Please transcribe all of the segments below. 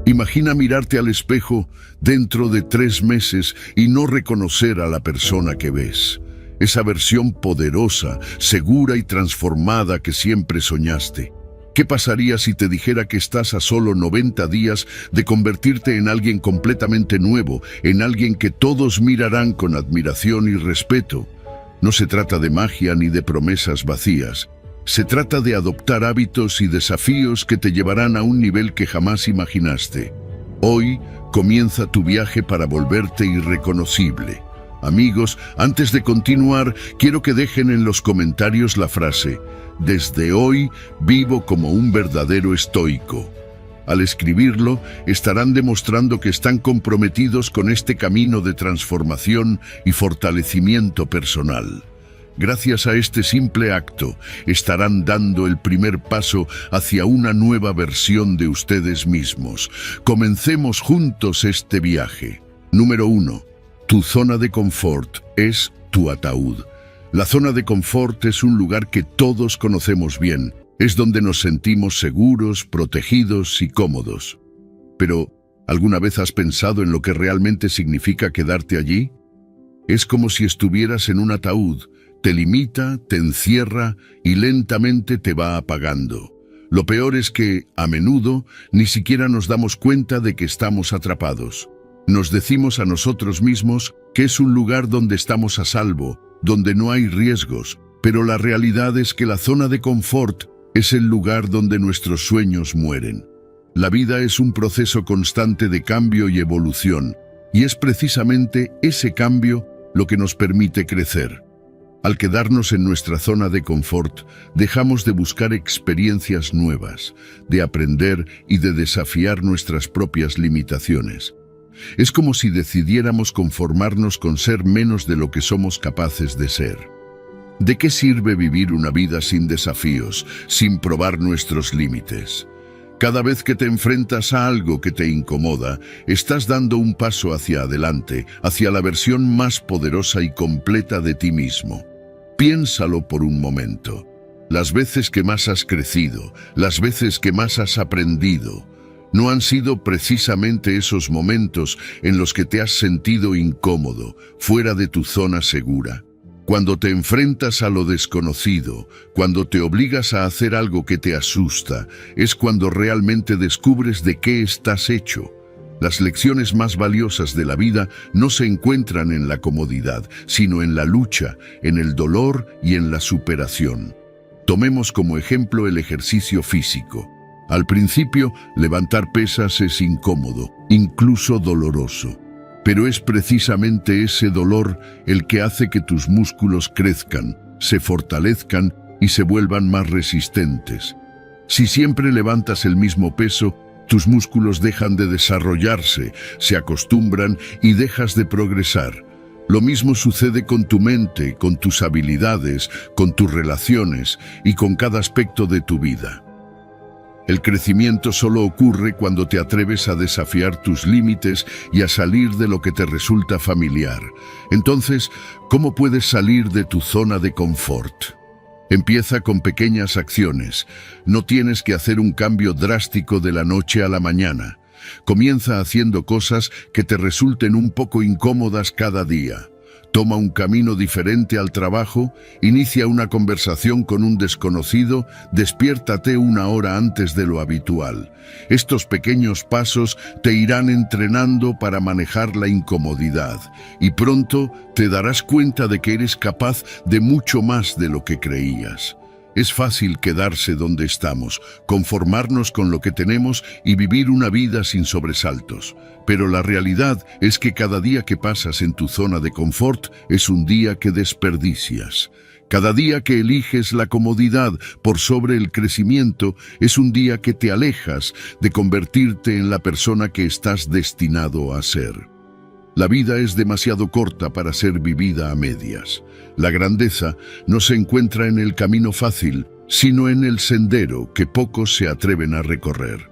Imagina mirarte al espejo dentro de 3 meses y no reconocer a la persona que ves. Esa versión poderosa, segura y transformada que siempre soñaste. ¿Qué pasaría si te dijera que estás a solo 90 días de convertirte en alguien completamente nuevo, en alguien que todos mirarán con admiración y respeto? No se trata de magia ni de promesas vacías. Se trata de adoptar hábitos y desafíos que te llevarán a un nivel que jamás imaginaste. Hoy comienza tu viaje para volverte irreconocible. Amigos, antes de continuar, quiero que dejen en los comentarios la frase: "Desde hoy vivo como un verdadero estoico". Al escribirlo, estarán demostrando que están comprometidos con este camino de transformación y fortalecimiento personal. Gracias a este simple acto, estarán dando el primer paso hacia una nueva versión de ustedes mismos. Comencemos juntos este viaje. Número 1. Tu zona de confort es tu ataúd. La zona de confort es un lugar que todos conocemos bien. Es donde nos sentimos seguros, protegidos y cómodos. Pero, ¿alguna vez has pensado en lo que realmente significa quedarte allí? Es como si estuvieras en un ataúd. Te limita, te encierra y lentamente te va apagando. Lo peor es que, a menudo, ni siquiera nos damos cuenta de que estamos atrapados. Nos decimos a nosotros mismos que es un lugar donde estamos a salvo, donde no hay riesgos, pero la realidad es que la zona de confort es el lugar donde nuestros sueños mueren. La vida es un proceso constante de cambio y evolución, y es precisamente ese cambio lo que nos permite crecer. Al quedarnos en nuestra zona de confort, dejamos de buscar experiencias nuevas, de aprender y de desafiar nuestras propias limitaciones. Es como si decidiéramos conformarnos con ser menos de lo que somos capaces de ser. ¿De qué sirve vivir una vida sin desafíos, sin probar nuestros límites? Cada vez que te enfrentas a algo que te incomoda, estás dando un paso hacia adelante, hacia la versión más poderosa y completa de ti mismo. Piénsalo por un momento. Las veces que más has crecido, las veces que más has aprendido, ¿no han sido precisamente esos momentos en los que te has sentido incómodo, fuera de tu zona segura? Cuando te enfrentas a lo desconocido, cuando te obligas a hacer algo que te asusta, es cuando realmente descubres de qué estás hecho. Las lecciones más valiosas de la vida no se encuentran en la comodidad, sino en la lucha, en el dolor y en la superación. Tomemos como ejemplo el ejercicio físico. Al principio, levantar pesas es incómodo, incluso doloroso. Pero es precisamente ese dolor el que hace que tus músculos crezcan, se fortalezcan y se vuelvan más resistentes. Si siempre levantas el mismo peso, tus músculos dejan de desarrollarse, se acostumbran y dejas de progresar. Lo mismo sucede con tu mente, con tus habilidades, con tus relaciones y con cada aspecto de tu vida. El crecimiento solo ocurre cuando te atreves a desafiar tus límites y a salir de lo que te resulta familiar. Entonces, ¿cómo puedes salir de tu zona de confort? Empieza con pequeñas acciones. No tienes que hacer un cambio drástico de la noche a la mañana. Comienza haciendo cosas que te resulten un poco incómodas cada día. Toma un camino diferente al trabajo, inicia una conversación con un desconocido, despiértate 1 hora antes de lo habitual. Estos pequeños pasos te irán entrenando para manejar la incomodidad y pronto te darás cuenta de que eres capaz de mucho más de lo que creías. Es fácil quedarse donde estamos, conformarnos con lo que tenemos y vivir una vida sin sobresaltos. Pero la realidad es que cada día que pasas en tu zona de confort es un día que desperdicias. Cada día que eliges la comodidad por sobre el crecimiento es un día que te alejas de convertirte en la persona que estás destinado a ser. La vida es demasiado corta para ser vivida a medias. La grandeza no se encuentra en el camino fácil, sino en el sendero que pocos se atreven a recorrer.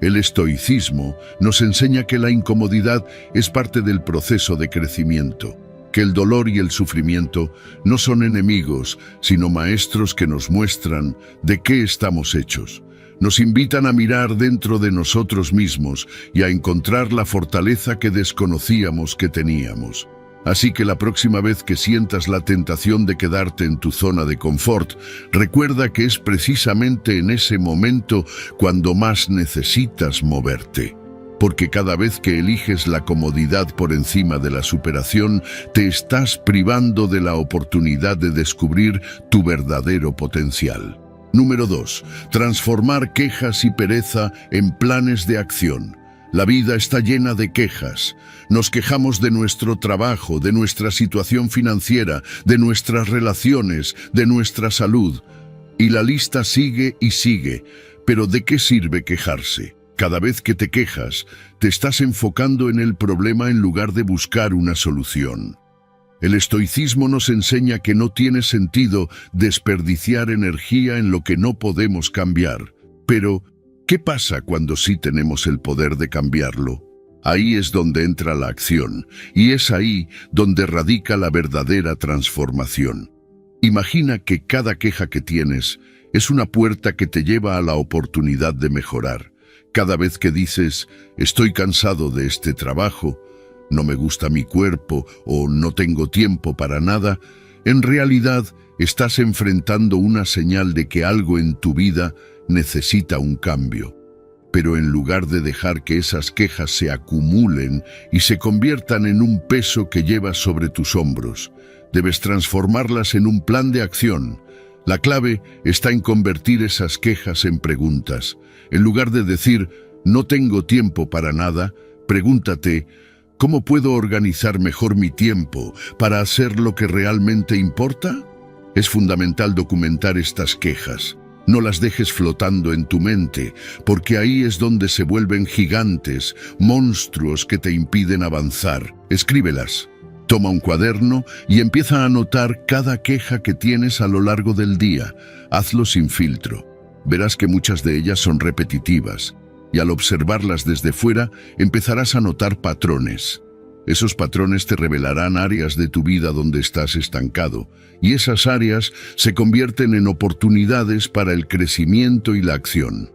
El estoicismo nos enseña que la incomodidad es parte del proceso de crecimiento, que el dolor y el sufrimiento no son enemigos, sino maestros que nos muestran de qué estamos hechos. Nos invitan a mirar dentro de nosotros mismos y a encontrar la fortaleza que desconocíamos que teníamos. Así que la próxima vez que sientas la tentación de quedarte en tu zona de confort, recuerda que es precisamente en ese momento cuando más necesitas moverte. Porque cada vez que eliges la comodidad por encima de la superación, te estás privando de la oportunidad de descubrir tu verdadero potencial. Número 2. Transformar quejas y pereza en planes de acción. La vida está llena de quejas. Nos quejamos de nuestro trabajo, de nuestra situación financiera, de nuestras relaciones, de nuestra salud. Y la lista sigue y sigue. Pero ¿de qué sirve quejarse? Cada vez que te quejas, te estás enfocando en el problema en lugar de buscar una solución. El estoicismo nos enseña que no tiene sentido desperdiciar energía en lo que no podemos cambiar. Pero, ¿qué pasa cuando sí tenemos el poder de cambiarlo? Ahí es donde entra la acción, y es ahí donde radica la verdadera transformación. Imagina que cada queja que tienes es una puerta que te lleva a la oportunidad de mejorar. Cada vez que dices, estoy cansado de este trabajo, no me gusta mi cuerpo o no tengo tiempo para nada, en realidad estás enfrentando una señal de que algo en tu vida necesita un cambio. Pero en lugar de dejar que esas quejas se acumulen y se conviertan en un peso que llevas sobre tus hombros, debes transformarlas en un plan de acción. La clave está en convertir esas quejas en preguntas. En lugar de decir, no tengo tiempo para nada, pregúntate, ¿cómo puedo organizar mejor mi tiempo para hacer lo que realmente importa? Es fundamental documentar estas quejas. No las dejes flotando en tu mente, porque ahí es donde se vuelven gigantes, monstruos que te impiden avanzar. Escríbelas. Toma un cuaderno y empieza a anotar cada queja que tienes a lo largo del día. Hazlo sin filtro. Verás que muchas de ellas son repetitivas, y al observarlas desde fuera empezarás a notar patrones. Esos patrones te revelarán áreas de tu vida donde estás estancado, y esas áreas se convierten en oportunidades para el crecimiento y la acción.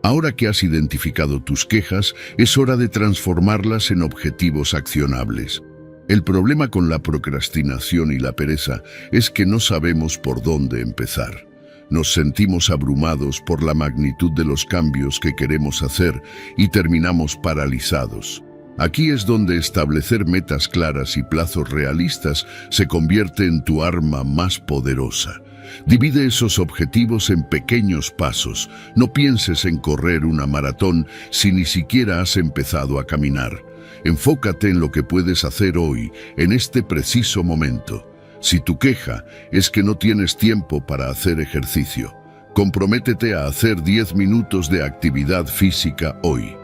Ahora que has identificado tus quejas, es hora de transformarlas en objetivos accionables. El problema con la procrastinación y la pereza es que no sabemos por dónde empezar. Nos sentimos abrumados por la magnitud de los cambios que queremos hacer y terminamos paralizados. Aquí es donde establecer metas claras y plazos realistas se convierte en tu arma más poderosa. Divide esos objetivos en pequeños pasos. No pienses en correr una maratón si ni siquiera has empezado a caminar. Enfócate en lo que puedes hacer hoy, en este preciso momento. Si tu queja es que no tienes tiempo para hacer ejercicio, comprométete a hacer 10 minutos de actividad física hoy.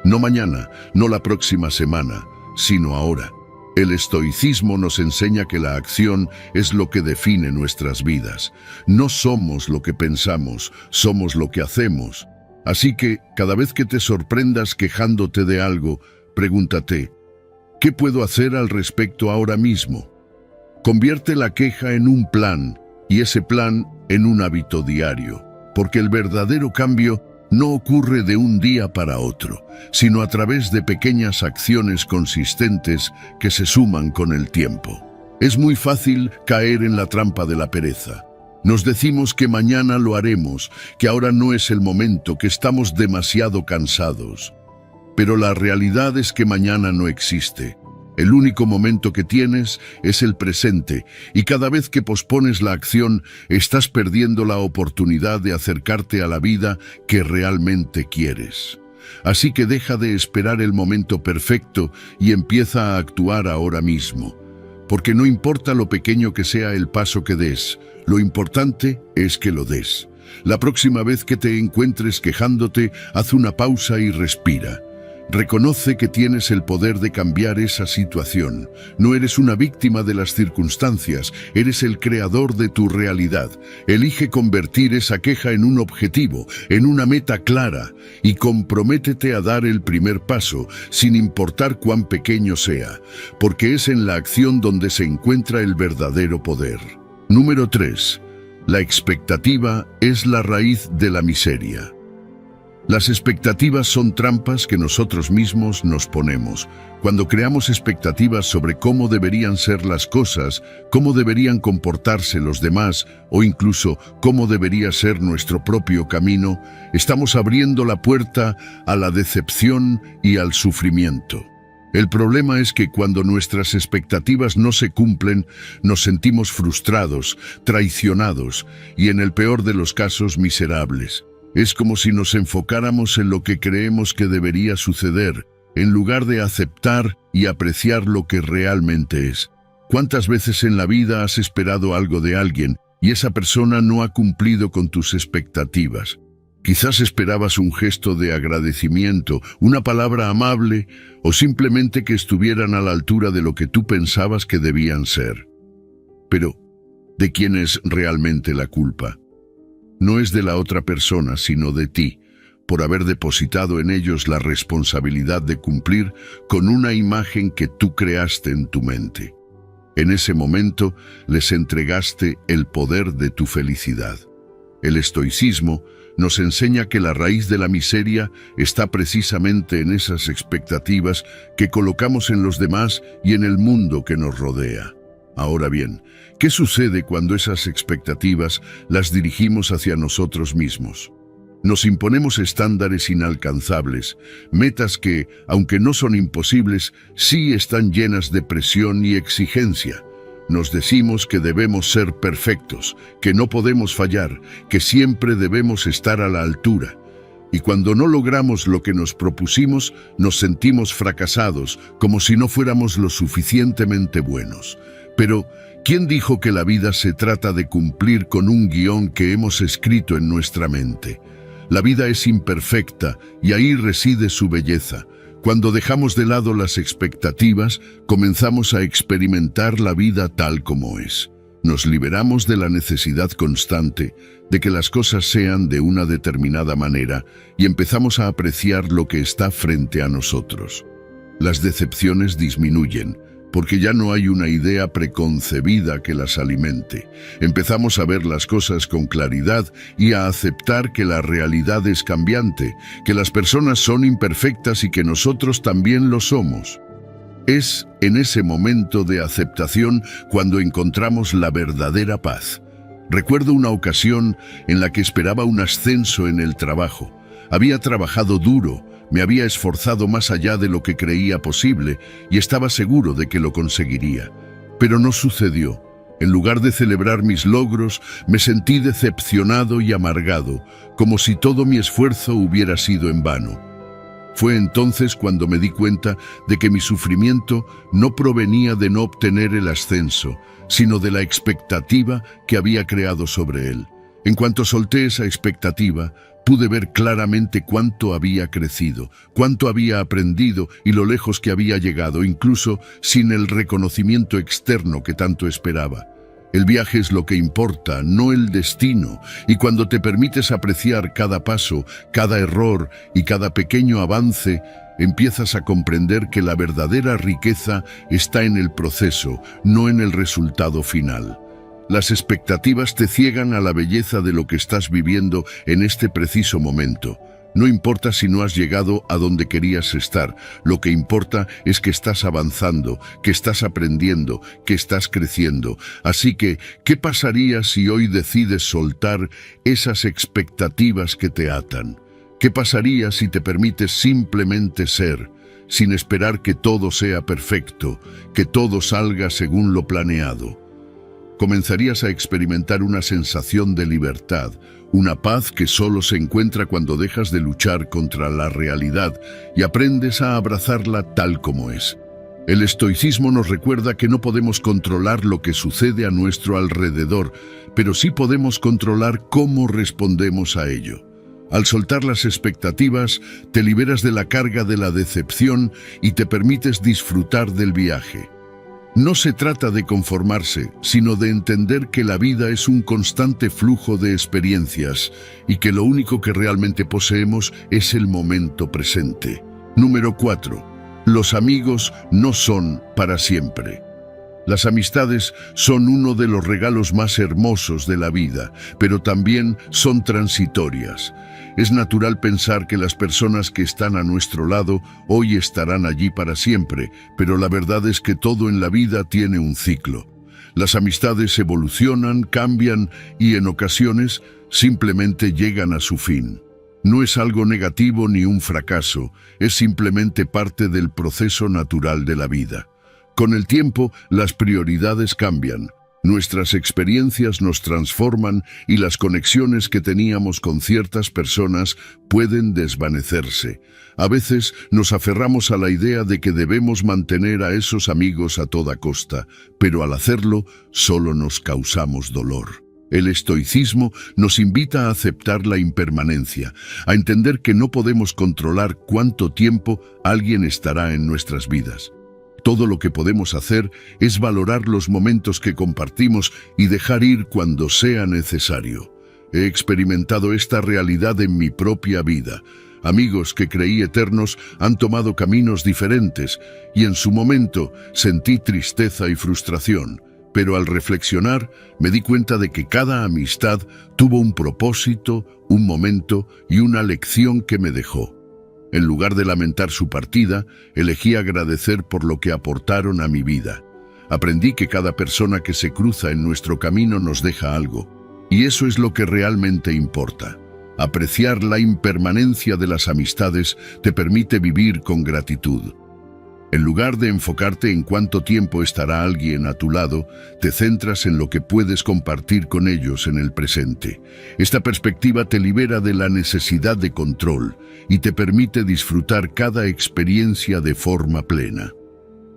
No mañana, no la próxima semana, sino ahora. El estoicismo nos enseña que la acción es lo que define nuestras vidas. No somos lo que pensamos, somos lo que hacemos. Así que, cada vez que te sorprendas quejándote de algo, pregúntate, ¿qué puedo hacer al respecto ahora mismo? Convierte la queja en un plan, y ese plan en un hábito diario, porque el verdadero cambio no ocurre de un día para otro, sino a través de pequeñas acciones consistentes que se suman con el tiempo. Es muy fácil caer en la trampa de la pereza. Nos decimos que mañana lo haremos, que ahora no es el momento, que estamos demasiado cansados. Pero la realidad es que mañana no existe. El único momento que tienes es el presente, y cada vez que pospones la acción, estás perdiendo la oportunidad de acercarte a la vida que realmente quieres. Así que deja de esperar el momento perfecto y empieza a actuar ahora mismo. Porque no importa lo pequeño que sea el paso que des, lo importante es que lo des. La próxima vez que te encuentres quejándote, haz una pausa y respira. Reconoce que tienes el poder de cambiar esa situación. No eres una víctima de las circunstancias, eres el creador de tu realidad. Elige convertir esa queja en un objetivo, en una meta clara, y comprométete a dar el primer paso, sin importar cuán pequeño sea, porque es en la acción donde se encuentra el verdadero poder. Número 3. La expectativa es la raíz de la miseria. Las expectativas son trampas que nosotros mismos nos ponemos. Cuando creamos expectativas sobre cómo deberían ser las cosas, cómo deberían comportarse los demás o incluso cómo debería ser nuestro propio camino, estamos abriendo la puerta a la decepción y al sufrimiento. El problema es que cuando nuestras expectativas no se cumplen, nos sentimos frustrados, traicionados y en el peor de los casos miserables. Es como si nos enfocáramos en lo que creemos que debería suceder, en lugar de aceptar y apreciar lo que realmente es. ¿Cuántas veces en la vida has esperado algo de alguien y esa persona no ha cumplido con tus expectativas? Quizás esperabas un gesto de agradecimiento, una palabra amable o simplemente que estuvieran a la altura de lo que tú pensabas que debían ser. Pero, ¿de quién es realmente la culpa? No es de la otra persona, sino de ti, por haber depositado en ellos la responsabilidad de cumplir con una imagen que tú creaste en tu mente. En ese momento les entregaste el poder de tu felicidad. El estoicismo nos enseña que la raíz de la miseria está precisamente en esas expectativas que colocamos en los demás y en el mundo que nos rodea. Ahora bien, ¿qué sucede cuando esas expectativas las dirigimos hacia nosotros mismos? Nos imponemos estándares inalcanzables, metas que, aunque no son imposibles, sí están llenas de presión y exigencia. Nos decimos que debemos ser perfectos, que no podemos fallar, que siempre debemos estar a la altura. Y cuando no logramos lo que nos propusimos, nos sentimos fracasados, como si no fuéramos lo suficientemente buenos. Pero, ¿quién dijo que la vida se trata de cumplir con un guión que hemos escrito en nuestra mente? La vida es imperfecta y ahí reside su belleza. Cuando dejamos de lado las expectativas, comenzamos a experimentar la vida tal como es. Nos liberamos de la necesidad constante de que las cosas sean de una determinada manera y empezamos a apreciar lo que está frente a nosotros. Las decepciones disminuyen, porque ya no hay una idea preconcebida que las alimente. Empezamos a ver las cosas con claridad y a aceptar que la realidad es cambiante, que las personas son imperfectas y que nosotros también lo somos. Es en ese momento de aceptación cuando encontramos la verdadera paz. Recuerdo una ocasión en la que esperaba un ascenso en el trabajo. Había trabajado duro, me había esforzado más allá de lo que creía posible y estaba seguro de que lo conseguiría. Pero no sucedió. En lugar de celebrar mis logros, me sentí decepcionado y amargado, como si todo mi esfuerzo hubiera sido en vano. Fue entonces cuando me di cuenta de que mi sufrimiento no provenía de no obtener el ascenso, sino de la expectativa que había creado sobre él. En cuanto solté esa expectativa, pude ver claramente cuánto había crecido, cuánto había aprendido y lo lejos que había llegado, incluso sin el reconocimiento externo que tanto esperaba. El viaje es lo que importa, no el destino, y cuando te permites apreciar cada paso, cada error y cada pequeño avance, empiezas a comprender que la verdadera riqueza está en el proceso, no en el resultado final. Las expectativas te ciegan a la belleza de lo que estás viviendo en este preciso momento. No importa si no has llegado a donde querías estar, lo que importa es que estás avanzando, que estás aprendiendo, que estás creciendo. Así que, ¿qué pasaría si hoy decides soltar esas expectativas que te atan? ¿Qué pasaría si te permites simplemente ser, sin esperar que todo sea perfecto, que todo salga según lo planeado? Comenzarías a experimentar una sensación de libertad, una paz que solo se encuentra cuando dejas de luchar contra la realidad y aprendes a abrazarla tal como es. El estoicismo nos recuerda que no podemos controlar lo que sucede a nuestro alrededor, pero sí podemos controlar cómo respondemos a ello. Al soltar las expectativas, te liberas de la carga de la decepción y te permites disfrutar del viaje. No se trata de conformarse, sino de entender que la vida es un constante flujo de experiencias y que lo único que realmente poseemos es el momento presente. Número 4. Los amigos no son para siempre. Las amistades son uno de los regalos más hermosos de la vida, pero también son transitorias. Es natural pensar que las personas que están a nuestro lado hoy estarán allí para siempre, pero la verdad es que todo en la vida tiene un ciclo. Las amistades evolucionan, cambian y en ocasiones simplemente llegan a su fin. No es algo negativo ni un fracaso, es simplemente parte del proceso natural de la vida. Con el tiempo, las prioridades cambian, nuestras experiencias nos transforman y las conexiones que teníamos con ciertas personas pueden desvanecerse. A veces nos aferramos a la idea de que debemos mantener a esos amigos a toda costa, pero al hacerlo solo nos causamos dolor. El estoicismo nos invita a aceptar la impermanencia, a entender que no podemos controlar cuánto tiempo alguien estará en nuestras vidas. Todo lo que podemos hacer es valorar los momentos que compartimos y dejar ir cuando sea necesario. He experimentado esta realidad en mi propia vida. Amigos que creí eternos han tomado caminos diferentes y en su momento sentí tristeza y frustración. Pero al reflexionar me di cuenta de que cada amistad tuvo un propósito, un momento y una lección que me dejó. En lugar de lamentar su partida, elegí agradecer por lo que aportaron a mi vida. Aprendí que cada persona que se cruza en nuestro camino nos deja algo, y eso es lo que realmente importa. Apreciar la impermanencia de las amistades te permite vivir con gratitud. En lugar de enfocarte en cuánto tiempo estará alguien a tu lado, te centras en lo que puedes compartir con ellos en el presente. Esta perspectiva te libera de la necesidad de control y te permite disfrutar cada experiencia de forma plena.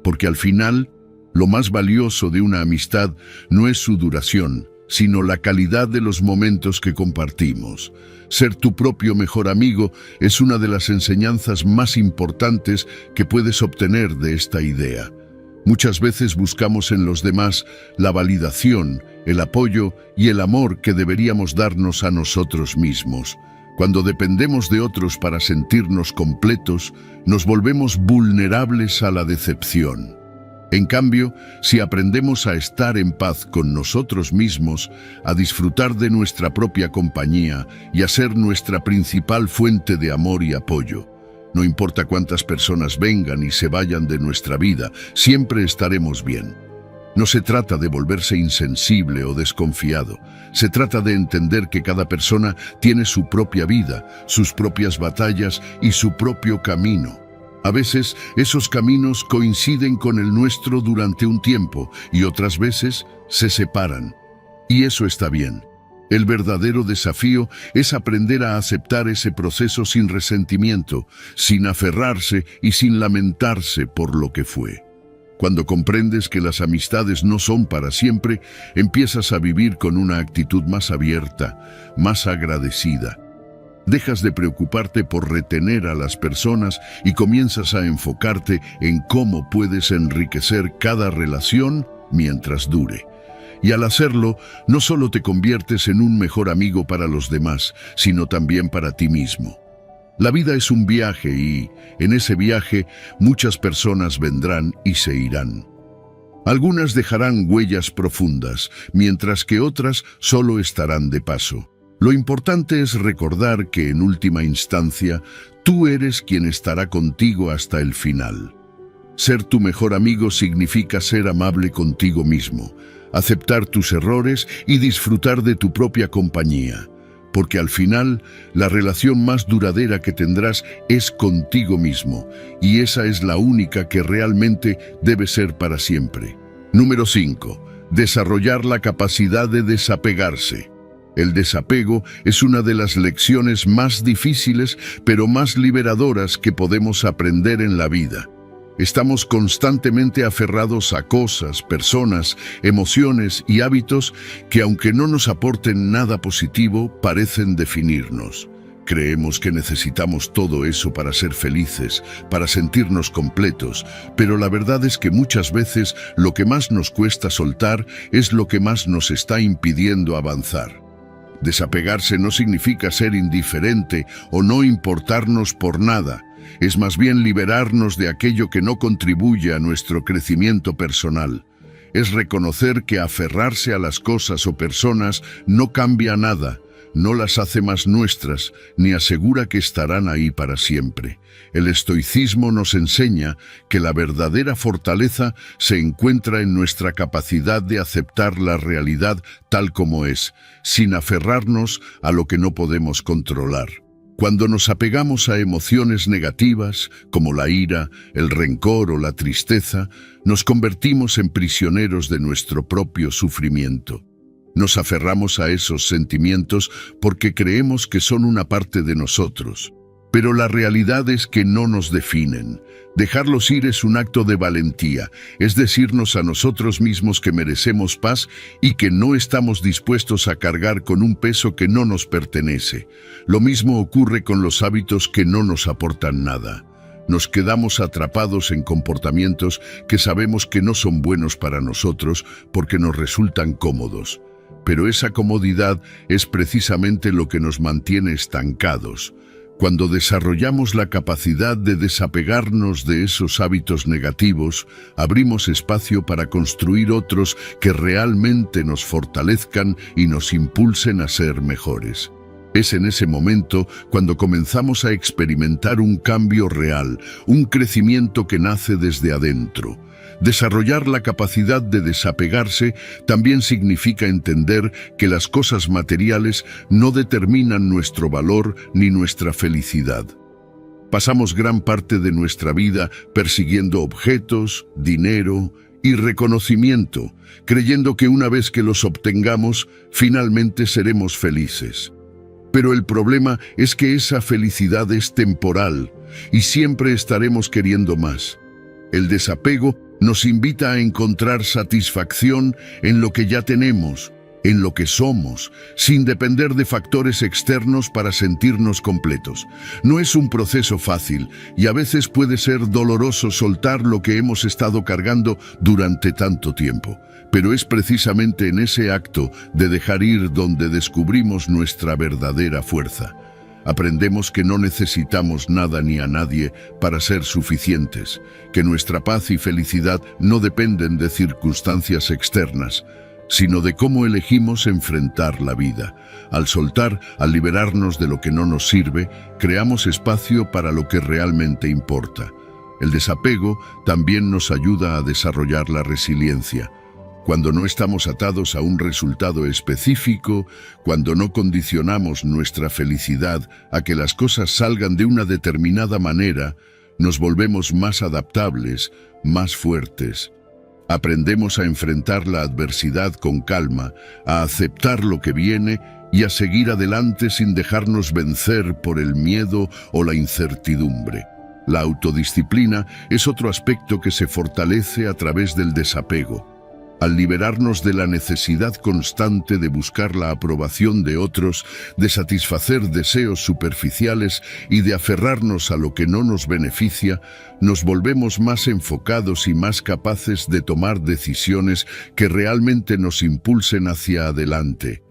Porque al final, lo más valioso de una amistad no es su duración, sino la calidad de los momentos que compartimos. Ser tu propio mejor amigo es una de las enseñanzas más importantes que puedes obtener de esta idea. Muchas veces buscamos en los demás la validación, el apoyo y el amor que deberíamos darnos a nosotros mismos. Cuando dependemos de otros para sentirnos completos, nos volvemos vulnerables a la decepción. En cambio, si aprendemos a estar en paz con nosotros mismos, a disfrutar de nuestra propia compañía y a ser nuestra principal fuente de amor y apoyo, no importa cuántas personas vengan y se vayan de nuestra vida, siempre estaremos bien. No se trata de volverse insensible o desconfiado, se trata de entender que cada persona tiene su propia vida, sus propias batallas y su propio camino. A veces esos caminos coinciden con el nuestro durante un tiempo y otras veces se separan. Y eso está bien. El verdadero desafío es aprender a aceptar ese proceso sin resentimiento, sin aferrarse y sin lamentarse por lo que fue. Cuando comprendes que las amistades no son para siempre, empiezas a vivir con una actitud más abierta, más agradecida. Dejas de preocuparte por retener a las personas y comienzas a enfocarte en cómo puedes enriquecer cada relación mientras dure. Y al hacerlo, no solo te conviertes en un mejor amigo para los demás, sino también para ti mismo. La vida es un viaje y, en ese viaje, muchas personas vendrán y se irán. Algunas dejarán huellas profundas, mientras que otras solo estarán de paso. Lo importante es recordar que, en última instancia, tú eres quien estará contigo hasta el final. Ser tu mejor amigo significa ser amable contigo mismo, aceptar tus errores y disfrutar de tu propia compañía. Porque al final, la relación más duradera que tendrás es contigo mismo, y esa es la única que realmente debe ser para siempre. Número 5. Desarrollar la capacidad de desapegarse. El desapego es una de las lecciones más difíciles, pero más liberadoras que podemos aprender en la vida. Estamos constantemente aferrados a cosas, personas, emociones y hábitos que, aunque no nos aporten nada positivo, parecen definirnos. Creemos que necesitamos todo eso para ser felices, para sentirnos completos, pero la verdad es que muchas veces lo que más nos cuesta soltar es lo que más nos está impidiendo avanzar. Desapegarse no significa ser indiferente o no importarnos por nada. Es más bien liberarnos de aquello que no contribuye a nuestro crecimiento personal. es reconocer que aferrarse a las cosas o personas no cambia nada, no las hace más nuestras, ni asegura que estarán ahí para siempre. El estoicismo nos enseña que la verdadera fortaleza se encuentra en nuestra capacidad de aceptar la realidad tal como es, sin aferrarnos a lo que no podemos controlar. Cuando nos apegamos a emociones negativas, como la ira, el rencor o la tristeza, nos convertimos en prisioneros de nuestro propio sufrimiento. Nos aferramos a esos sentimientos porque creemos que son una parte de nosotros. Pero la realidad es que no nos definen. Dejarlos ir es un acto de valentía, es decirnos a nosotros mismos que merecemos paz y que no estamos dispuestos a cargar con un peso que no nos pertenece. Lo mismo ocurre con los hábitos que no nos aportan nada. Nos quedamos atrapados en comportamientos que sabemos que no son buenos para nosotros porque nos resultan cómodos. Pero esa comodidad es precisamente lo que nos mantiene estancados. Cuando desarrollamos la capacidad de desapegarnos de esos hábitos negativos, abrimos espacio para construir otros que realmente nos fortalezcan y nos impulsen a ser mejores. Es en ese momento cuando comenzamos a experimentar un cambio real, un crecimiento que nace desde adentro. Desarrollar la capacidad de desapegarse también significa entender que las cosas materiales no determinan nuestro valor ni nuestra felicidad. Pasamos gran parte de nuestra vida persiguiendo objetos, dinero y reconocimiento, creyendo que una vez que los obtengamos, finalmente seremos felices. Pero el problema es que esa felicidad es temporal y siempre estaremos queriendo más. El desapego nos invita a encontrar satisfacción en lo que ya tenemos, en lo que somos, sin depender de factores externos para sentirnos completos. No es un proceso fácil y a veces puede ser doloroso soltar lo que hemos estado cargando durante tanto tiempo. Pero es precisamente en ese acto de dejar ir donde descubrimos nuestra verdadera fuerza. Aprendemos que no necesitamos nada ni a nadie para ser suficientes, que nuestra paz y felicidad no dependen de circunstancias externas, sino de cómo elegimos enfrentar la vida. Al soltar, al liberarnos de lo que no nos sirve, creamos espacio para lo que realmente importa. El desapego también nos ayuda a desarrollar la resiliencia. Cuando no estamos atados a un resultado específico, cuando no condicionamos nuestra felicidad a que las cosas salgan de una determinada manera, nos volvemos más adaptables, más fuertes. Aprendemos a enfrentar la adversidad con calma, a aceptar lo que viene y a seguir adelante sin dejarnos vencer por el miedo o la incertidumbre. La autodisciplina es otro aspecto que se fortalece a través del desapego. Al liberarnos de la necesidad constante de buscar la aprobación de otros, de satisfacer deseos superficiales y de aferrarnos a lo que no nos beneficia, nos volvemos más enfocados y más capaces de tomar decisiones que realmente nos impulsen hacia adelante.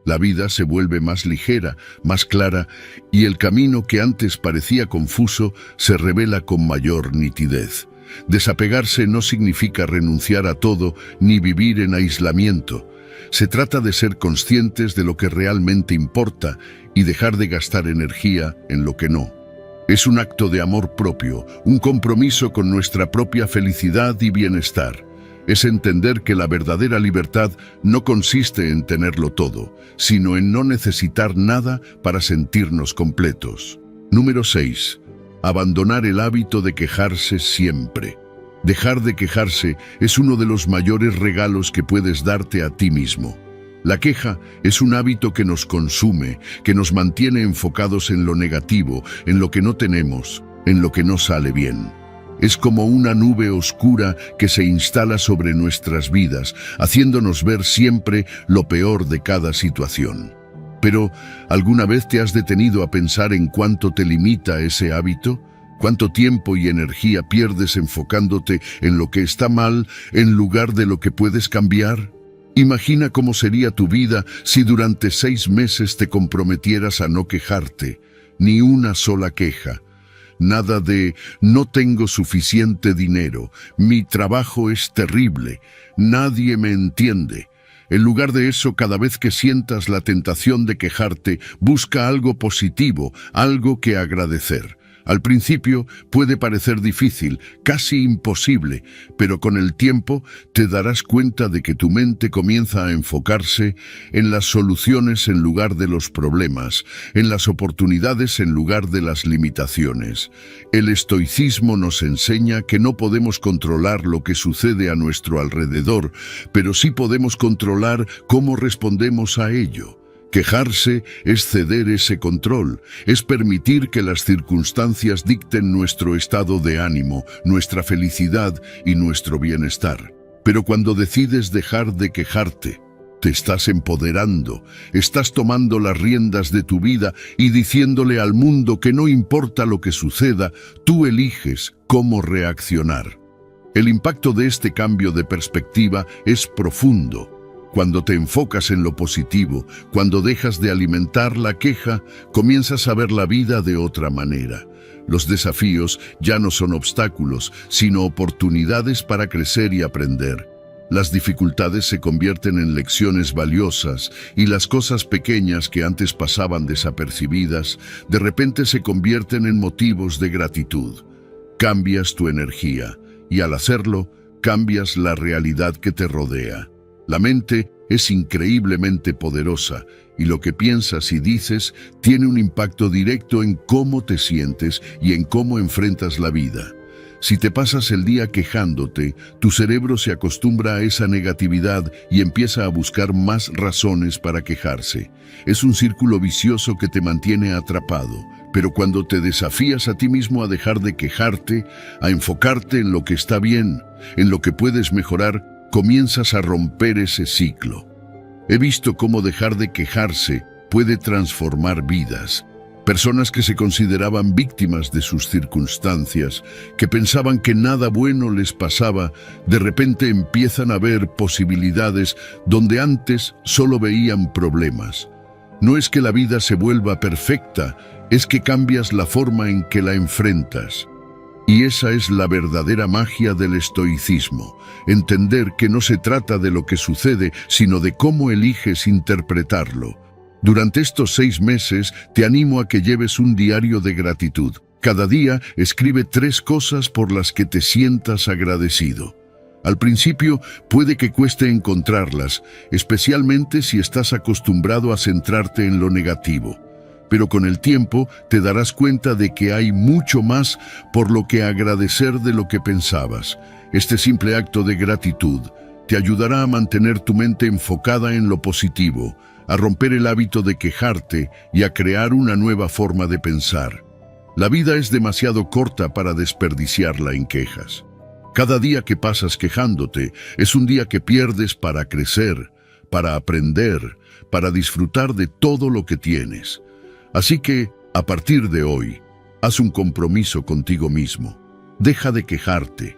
La vida se vuelve más ligera, más clara, y el camino que antes parecía confuso se revela con mayor nitidez. Desapegarse no significa renunciar a todo ni vivir en aislamiento. Se trata de ser conscientes de lo que realmente importa y dejar de gastar energía en lo que no. Es un acto de amor propio, un compromiso con nuestra propia felicidad y bienestar. Es entender que la verdadera libertad no consiste en tenerlo todo, sino en no necesitar nada para sentirnos completos. Número 6. Abandonar el hábito de quejarse siempre. Dejar de quejarse es uno de los mayores regalos que puedes darte a ti mismo. La queja es un hábito que nos consume, que nos mantiene enfocados en lo negativo, en lo que no tenemos, en lo que no sale bien. Es como una nube oscura que se instala sobre nuestras vidas, haciéndonos ver siempre lo peor de cada situación. Pero, ¿alguna vez te has detenido a pensar en cuánto te limita ese hábito? ¿Cuánto tiempo y energía pierdes enfocándote en lo que está mal en lugar de lo que puedes cambiar? Imagina cómo sería tu vida si durante 6 meses te comprometieras a no quejarte, ni una sola queja. Nada de no tengo suficiente dinero, mi trabajo es terrible, nadie me entiende. En lugar de eso, cada vez que sientas la tentación de quejarte, busca algo positivo, algo que agradecer. Al principio puede parecer difícil, casi imposible, pero con el tiempo te darás cuenta de que tu mente comienza a enfocarse en las soluciones en lugar de los problemas, en las oportunidades en lugar de las limitaciones. El estoicismo nos enseña que no podemos controlar lo que sucede a nuestro alrededor, pero sí podemos controlar cómo respondemos a ello. Quejarse es ceder ese control, es permitir que las circunstancias dicten nuestro estado de ánimo, nuestra felicidad y nuestro bienestar. Pero cuando decides dejar de quejarte, te estás empoderando, estás tomando las riendas de tu vida y diciéndole al mundo que no importa lo que suceda, tú eliges cómo reaccionar. El impacto de este cambio de perspectiva es profundo. Cuando te enfocas en lo positivo, cuando dejas de alimentar la queja, comienzas a ver la vida de otra manera. Los desafíos ya no son obstáculos, sino oportunidades para crecer y aprender. Las dificultades se convierten en lecciones valiosas y las cosas pequeñas que antes pasaban desapercibidas, de repente se convierten en motivos de gratitud. Cambias tu energía y al hacerlo, cambias la realidad que te rodea. La mente es increíblemente poderosa y lo que piensas y dices tiene un impacto directo en cómo te sientes y en cómo enfrentas la vida. Si te pasas el día quejándote, tu cerebro se acostumbra a esa negatividad y empieza a buscar más razones para quejarse. Es un círculo vicioso que te mantiene atrapado, pero cuando te desafías a ti mismo a dejar de quejarte, a enfocarte en lo que está bien, en lo que puedes mejorar, comienzas a romper ese ciclo. He visto cómo dejar de quejarse puede transformar vidas. Personas que se consideraban víctimas de sus circunstancias, que pensaban que nada bueno les pasaba, de repente empiezan a ver posibilidades donde antes solo veían problemas. No es que la vida se vuelva perfecta, es que cambias la forma en que la enfrentas. Y esa es la verdadera magia del estoicismo, entender que no se trata de lo que sucede, sino de cómo eliges interpretarlo. Durante estos 6 meses te animo a que lleves un diario de gratitud. Cada día escribe 3 cosas por las que te sientas agradecido. Al principio puede que cueste encontrarlas, especialmente si estás acostumbrado a centrarte en lo negativo. Pero con el tiempo te darás cuenta de que hay mucho más por lo que agradecer de lo que pensabas. Este simple acto de gratitud te ayudará a mantener tu mente enfocada en lo positivo, a romper el hábito de quejarte y a crear una nueva forma de pensar. La vida es demasiado corta para desperdiciarla en quejas. Cada día que pasas quejándote es un día que pierdes para crecer, para aprender, para disfrutar de todo lo que tienes. Así que, a partir de hoy, haz un compromiso contigo mismo. Deja de quejarte.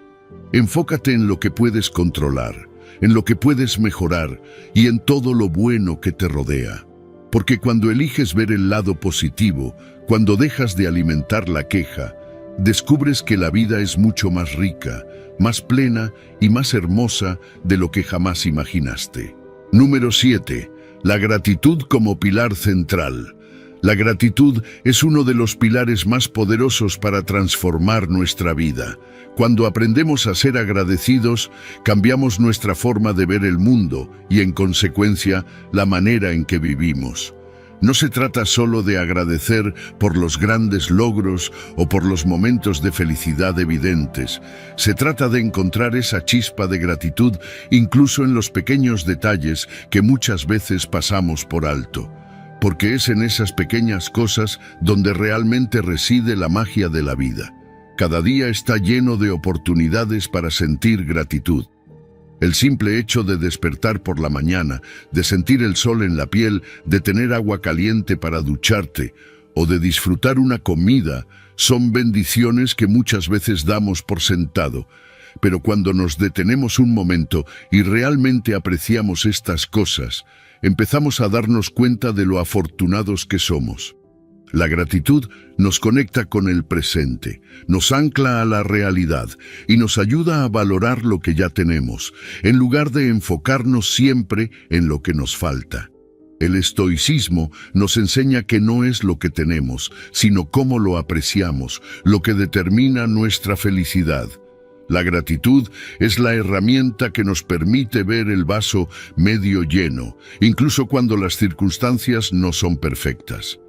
Enfócate en lo que puedes controlar, en lo que puedes mejorar y en todo lo bueno que te rodea. Porque cuando eliges ver el lado positivo, cuando dejas de alimentar la queja, descubres que la vida es mucho más rica, más plena y más hermosa de lo que jamás imaginaste. Número 7. La gratitud como pilar central. La gratitud es uno de los pilares más poderosos para transformar nuestra vida. Cuando aprendemos a ser agradecidos, cambiamos nuestra forma de ver el mundo y, en consecuencia, la manera en que vivimos. No se trata solo de agradecer por los grandes logros o por los momentos de felicidad evidentes. Se trata de encontrar esa chispa de gratitud incluso en los pequeños detalles que muchas veces pasamos por alto. Porque es en esas pequeñas cosas donde realmente reside la magia de la vida. Cada día está lleno de oportunidades para sentir gratitud. El simple hecho de despertar por la mañana, de sentir el sol en la piel, de tener agua caliente para ducharte o de disfrutar una comida, son bendiciones que muchas veces damos por sentado. Pero cuando nos detenemos un momento y realmente apreciamos estas cosas, empezamos a darnos cuenta de lo afortunados que somos. La gratitud nos conecta con el presente, nos ancla a la realidad y nos ayuda a valorar lo que ya tenemos, en lugar de enfocarnos siempre en lo que nos falta. El estoicismo nos enseña que no es lo que tenemos, sino cómo lo apreciamos, lo que determina nuestra felicidad. La gratitud es la herramienta que nos permite ver el vaso medio lleno, incluso cuando las circunstancias no son perfectas.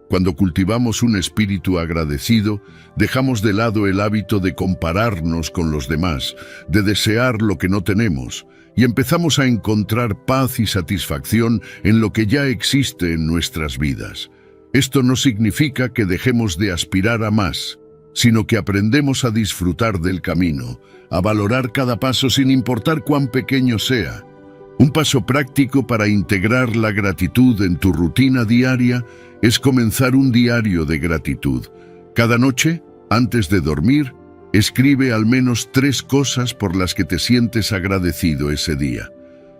Cuando cultivamos un espíritu agradecido, dejamos de lado el hábito de compararnos con los demás, de desear lo que no tenemos, y empezamos a encontrar paz y satisfacción en lo que ya existe en nuestras vidas. Esto no significa que dejemos de aspirar a más, sino que aprendemos a disfrutar del camino, a valorar cada paso sin importar cuán pequeño sea. Un paso práctico para integrar la gratitud en tu rutina diaria es comenzar un diario de gratitud. Cada noche, antes de dormir, escribe al menos 3 cosas por las que te sientes agradecido ese día.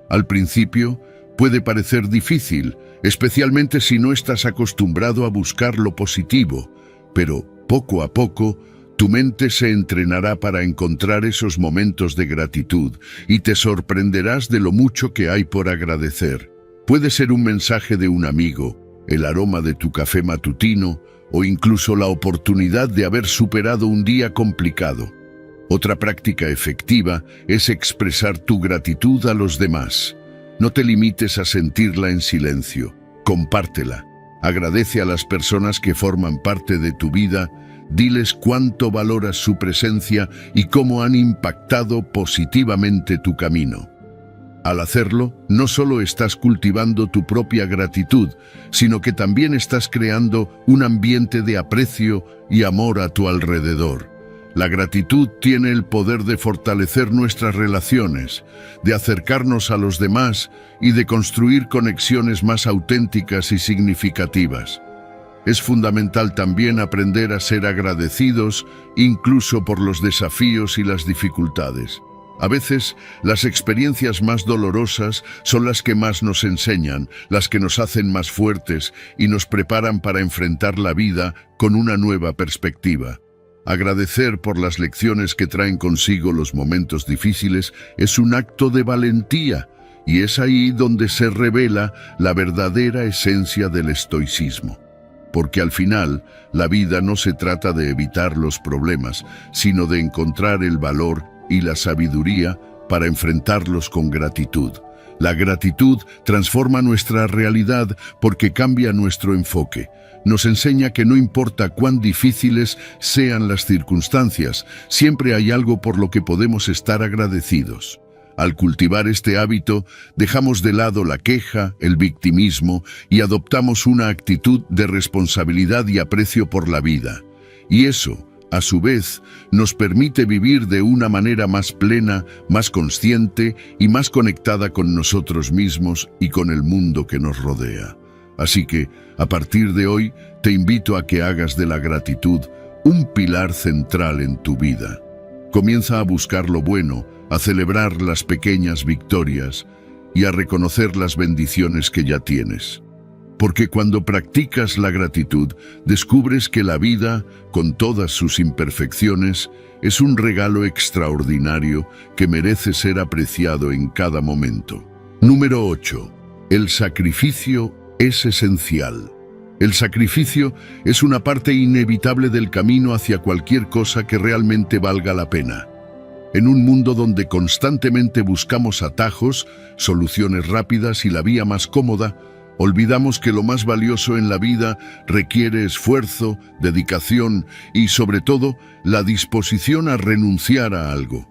Al principio, puede parecer difícil, especialmente si no estás acostumbrado a buscar lo positivo, pero poco a poco, tu mente se entrenará para encontrar esos momentos de gratitud y te sorprenderás de lo mucho que hay por agradecer. Puede ser un mensaje de un amigo, el aroma de tu café matutino o incluso la oportunidad de haber superado un día complicado. Otra práctica efectiva es expresar tu gratitud a los demás. No te limites a sentirla en silencio, compártela. Agradece a las personas que forman parte de tu vida, diles cuánto valoras su presencia y cómo han impactado positivamente tu camino. Al hacerlo, no solo estás cultivando tu propia gratitud, sino que también estás creando un ambiente de aprecio y amor a tu alrededor. La gratitud tiene el poder de fortalecer nuestras relaciones, de acercarnos a los demás y de construir conexiones más auténticas y significativas. Es fundamental también aprender a ser agradecidos, incluso por los desafíos y las dificultades. A veces, las experiencias más dolorosas son las que más nos enseñan, las que nos hacen más fuertes y nos preparan para enfrentar la vida con una nueva perspectiva. Agradecer por las lecciones que traen consigo los momentos difíciles es un acto de valentía, y es ahí donde se revela la verdadera esencia del estoicismo. Porque al final, la vida no se trata de evitar los problemas, sino de encontrar el valor y la sabiduría para enfrentarlos con gratitud. La gratitud transforma nuestra realidad porque cambia nuestro enfoque. Nos enseña que no importa cuán difíciles sean las circunstancias, siempre hay algo por lo que podemos estar agradecidos. Al cultivar este hábito, dejamos de lado la queja, el victimismo y adoptamos una actitud de responsabilidad y aprecio por la vida. Y eso, a su vez, nos permite vivir de una manera más plena, más consciente y más conectada con nosotros mismos y con el mundo que nos rodea. Así que, a partir de hoy, te invito a que hagas de la gratitud un pilar central en tu vida. Comienza a buscar lo bueno, a celebrar las pequeñas victorias y a reconocer las bendiciones que ya tienes. Porque cuando practicas la gratitud, descubres que la vida, con todas sus imperfecciones, es un regalo extraordinario que merece ser apreciado en cada momento. Número 8. El sacrificio es esencial. El sacrificio es una parte inevitable del camino hacia cualquier cosa que realmente valga la pena. En un mundo donde constantemente buscamos atajos, soluciones rápidas y la vía más cómoda, olvidamos que lo más valioso en la vida requiere esfuerzo, dedicación y, sobre todo, la disposición a renunciar a algo.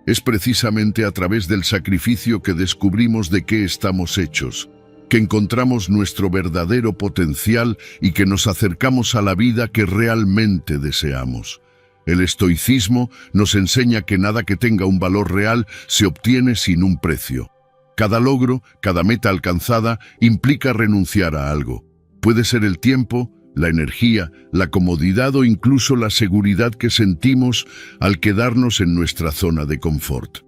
Es precisamente a través del sacrificio que descubrimos de qué estamos hechos, que encontramos nuestro verdadero potencial y que nos acercamos a la vida que realmente deseamos. El estoicismo nos enseña que nada que tenga un valor real se obtiene sin un precio. Cada logro, cada meta alcanzada implica renunciar a algo. Puede ser el tiempo, la energía, la comodidad o incluso la seguridad que sentimos al quedarnos en nuestra zona de confort.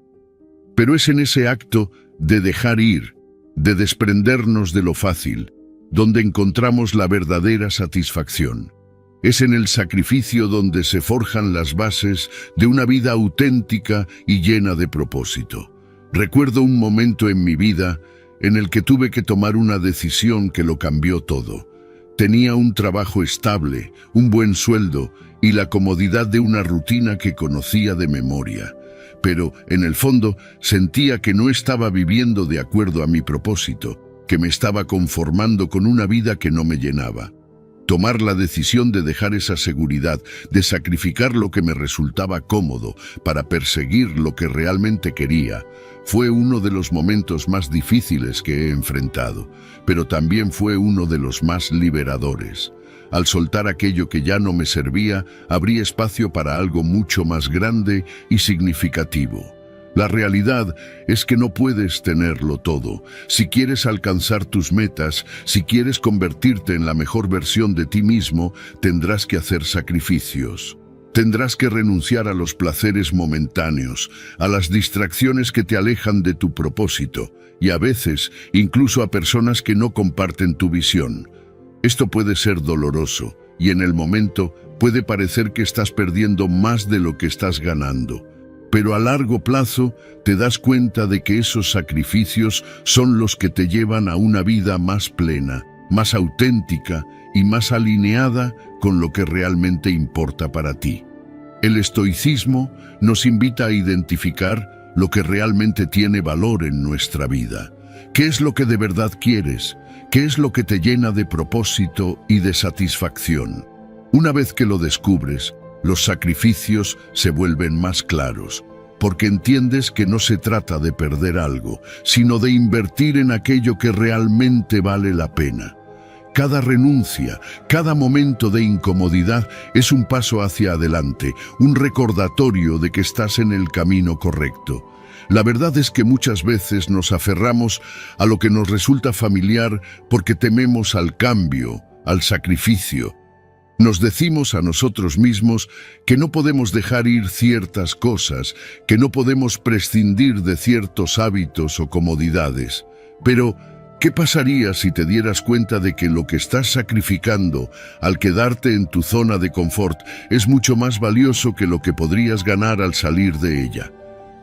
Pero es en ese acto de dejar ir, de desprendernos de lo fácil, donde encontramos la verdadera satisfacción. Es en el sacrificio donde se forjan las bases de una vida auténtica y llena de propósito. Recuerdo un momento en mi vida en el que tuve que tomar una decisión que lo cambió todo. Tenía un trabajo estable, un buen sueldo y la comodidad de una rutina que conocía de memoria. Pero, en el fondo, sentía que no estaba viviendo de acuerdo a mi propósito, que me estaba conformando con una vida que no me llenaba. Tomar la decisión de dejar esa seguridad, de sacrificar lo que me resultaba cómodo para perseguir lo que realmente quería, fue uno de los momentos más difíciles que he enfrentado, pero también fue uno de los más liberadores. Al soltar aquello que ya no me servía, abrí espacio para algo mucho más grande y significativo. La realidad es que no puedes tenerlo todo. Si quieres alcanzar tus metas, si quieres convertirte en la mejor versión de ti mismo, tendrás que hacer sacrificios. Tendrás que renunciar a los placeres momentáneos, a las distracciones que te alejan de tu propósito, y a veces incluso a personas que no comparten tu visión. Esto puede ser doloroso, y en el momento puede parecer que estás perdiendo más de lo que estás ganando. Pero a largo plazo te das cuenta de que esos sacrificios son los que te llevan a una vida más plena, más auténtica y más alineada con lo que realmente importa para ti. El estoicismo nos invita a identificar lo que realmente tiene valor en nuestra vida. ¿Qué es lo que de verdad quieres? ¿Qué es lo que te llena de propósito y de satisfacción? Una vez que lo descubres, los sacrificios se vuelven más claros, porque entiendes que no se trata de perder algo, sino de invertir en aquello que realmente vale la pena. Cada renuncia, cada momento de incomodidad es un paso hacia adelante, un recordatorio de que estás en el camino correcto. La verdad es que muchas veces nos aferramos a lo que nos resulta familiar porque tememos al cambio, al sacrificio. Nos decimos a nosotros mismos que no podemos dejar ir ciertas cosas, que no podemos prescindir de ciertos hábitos o comodidades. Pero, ¿qué pasaría si te dieras cuenta de que lo que estás sacrificando al quedarte en tu zona de confort es mucho más valioso que lo que podrías ganar al salir de ella?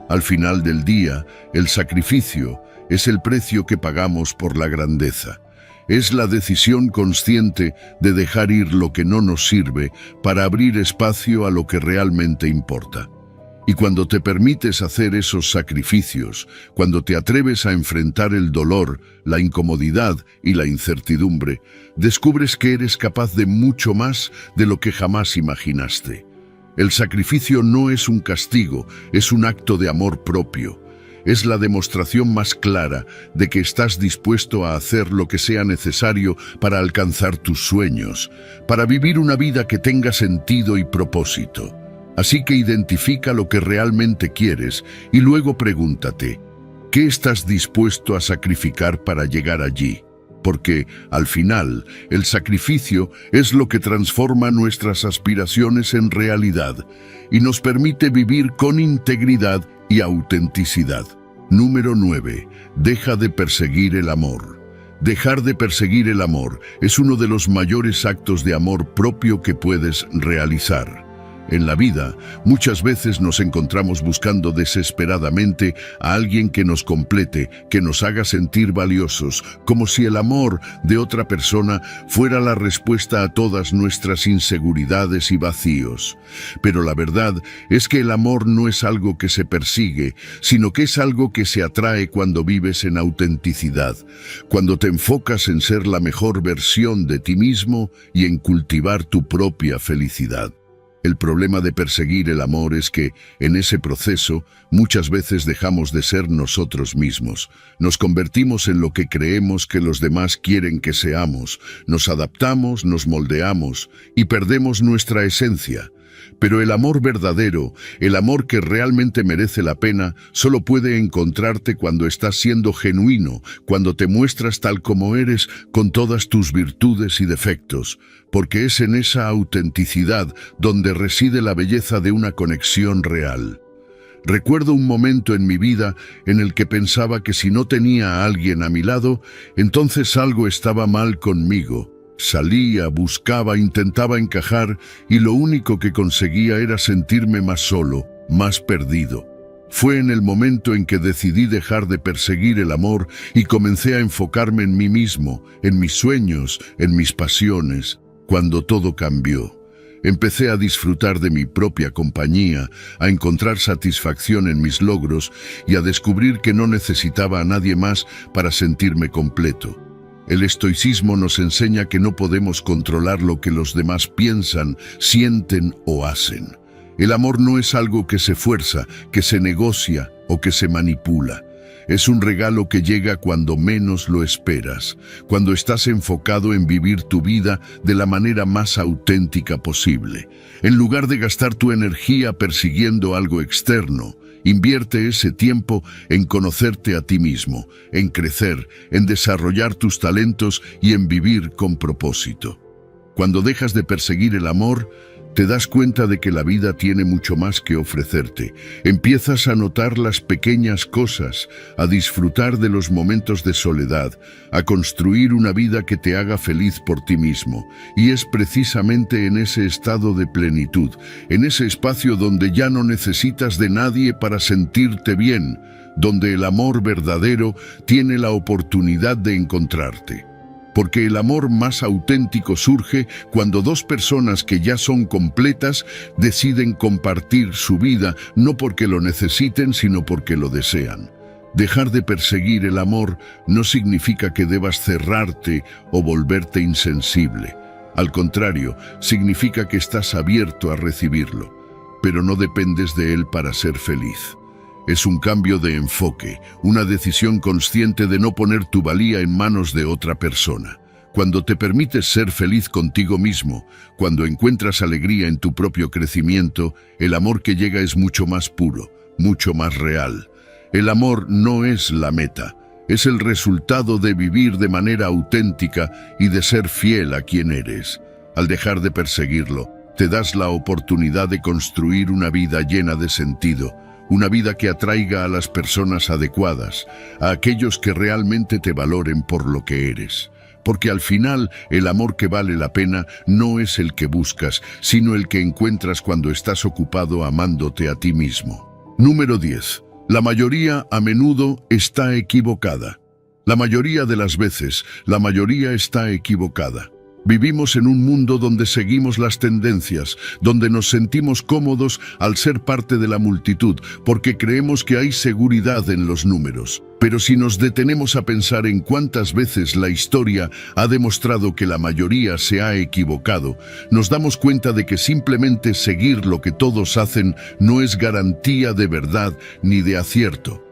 Al final del día, el sacrificio es el precio que pagamos por la grandeza. Es la decisión consciente de dejar ir lo que no nos sirve para abrir espacio a lo que realmente importa. Y cuando te permites hacer esos sacrificios, cuando te atreves a enfrentar el dolor, la incomodidad y la incertidumbre, descubres que eres capaz de mucho más de lo que jamás imaginaste. El sacrificio no es un castigo, es un acto de amor propio. Es la demostración más clara de que estás dispuesto a hacer lo que sea necesario para alcanzar tus sueños, para vivir una vida que tenga sentido y propósito. Así que identifica lo que realmente quieres y luego pregúntate, ¿qué estás dispuesto a sacrificar para llegar allí? Porque, al final, el sacrificio es lo que transforma nuestras aspiraciones en realidad y nos permite vivir con integridad y autenticidad. Número 9. Deja de perseguir el amor. Dejar de perseguir el amor es uno de los mayores actos de amor propio que puedes realizar. En la vida, muchas veces nos encontramos buscando desesperadamente a alguien que nos complete, que nos haga sentir valiosos, como si el amor de otra persona fuera la respuesta a todas nuestras inseguridades y vacíos. Pero la verdad es que el amor no es algo que se persigue, sino que es algo que se atrae cuando vives en autenticidad, cuando te enfocas en ser la mejor versión de ti mismo y en cultivar tu propia felicidad. El problema de perseguir el amor es que, en ese proceso, muchas veces dejamos de ser nosotros mismos. Nos convertimos en lo que creemos que los demás quieren que seamos, nos adaptamos, nos moldeamos y perdemos nuestra esencia. Pero el amor verdadero, el amor que realmente merece la pena, solo puede encontrarte cuando estás siendo genuino, cuando te muestras tal como eres, con todas tus virtudes y defectos, porque es en esa autenticidad donde reside la belleza de una conexión real. Recuerdo un momento en mi vida en el que pensaba que si no tenía a alguien a mi lado, entonces algo estaba mal conmigo. Salía, buscaba, intentaba encajar y lo único que conseguía era sentirme más solo, más perdido. Fue en el momento en que decidí dejar de perseguir el amor y comencé a enfocarme en mí mismo, en mis sueños, en mis pasiones, cuando todo cambió. Empecé a disfrutar de mi propia compañía, a encontrar satisfacción en mis logros y a descubrir que no necesitaba a nadie más para sentirme completo. El estoicismo nos enseña que no podemos controlar lo que los demás piensan, sienten o hacen. El amor no es algo que se fuerza, que se negocia o que se manipula. Es un regalo que llega cuando menos lo esperas, cuando estás enfocado en vivir tu vida de la manera más auténtica posible. En lugar de gastar tu energía persiguiendo algo externo, invierte ese tiempo en conocerte a ti mismo, en crecer, en desarrollar tus talentos y en vivir con propósito. Cuando dejas de perseguir el amor, te das cuenta de que la vida tiene mucho más que ofrecerte. Empiezas a notar las pequeñas cosas, a disfrutar de los momentos de soledad, a construir una vida que te haga feliz por ti mismo. Y es precisamente en ese estado de plenitud, en ese espacio donde ya no necesitas de nadie para sentirte bien, donde el amor verdadero tiene la oportunidad de encontrarte. Porque el amor más auténtico surge cuando dos personas que ya son completas deciden compartir su vida, no porque lo necesiten, sino porque lo desean. Dejar de perseguir el amor no significa que debas cerrarte o volverte insensible. Al contrario, significa que estás abierto a recibirlo, pero no dependes de él para ser feliz. Es un cambio de enfoque, una decisión consciente de no poner tu valía en manos de otra persona. Cuando te permites ser feliz contigo mismo, cuando encuentras alegría en tu propio crecimiento, el amor que llega es mucho más puro, mucho más real. El amor no es la meta, es el resultado de vivir de manera auténtica y de ser fiel a quien eres. Al dejar de perseguirlo, te das la oportunidad de construir una vida llena de sentido, una vida que atraiga a las personas adecuadas, a aquellos que realmente te valoren por lo que eres. Porque al final, el amor que vale la pena no es el que buscas, sino el que encuentras cuando estás ocupado amándote a ti mismo. Número 10. La mayoría a menudo está equivocada. La mayoría de las veces, la mayoría está equivocada. Vivimos en un mundo donde seguimos las tendencias, donde nos sentimos cómodos al ser parte de la multitud, porque creemos que hay seguridad en los números. Pero si nos detenemos a pensar en cuántas veces la historia ha demostrado que la mayoría se ha equivocado, nos damos cuenta de que simplemente seguir lo que todos hacen no es garantía de verdad ni de acierto.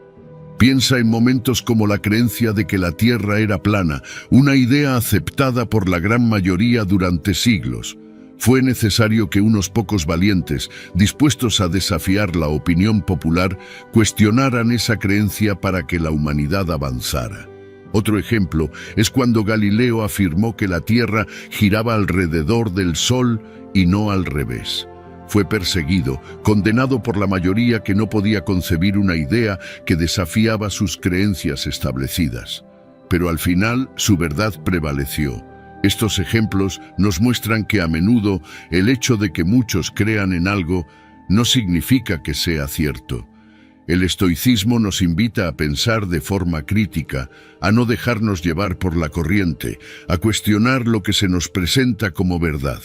Piensa en momentos como la creencia de que la Tierra era plana, una idea aceptada por la gran mayoría durante siglos. Fue necesario que unos pocos valientes, dispuestos a desafiar la opinión popular, cuestionaran esa creencia para que la humanidad avanzara. Otro ejemplo es cuando Galileo afirmó que la Tierra giraba alrededor del Sol y no al revés. Fue perseguido, condenado por la mayoría que no podía concebir una idea que desafiaba sus creencias establecidas. Pero al final su verdad prevaleció. Estos ejemplos nos muestran que a menudo el hecho de que muchos crean en algo no significa que sea cierto. El estoicismo nos invita a pensar de forma crítica, a no dejarnos llevar por la corriente, a cuestionar lo que se nos presenta como verdad.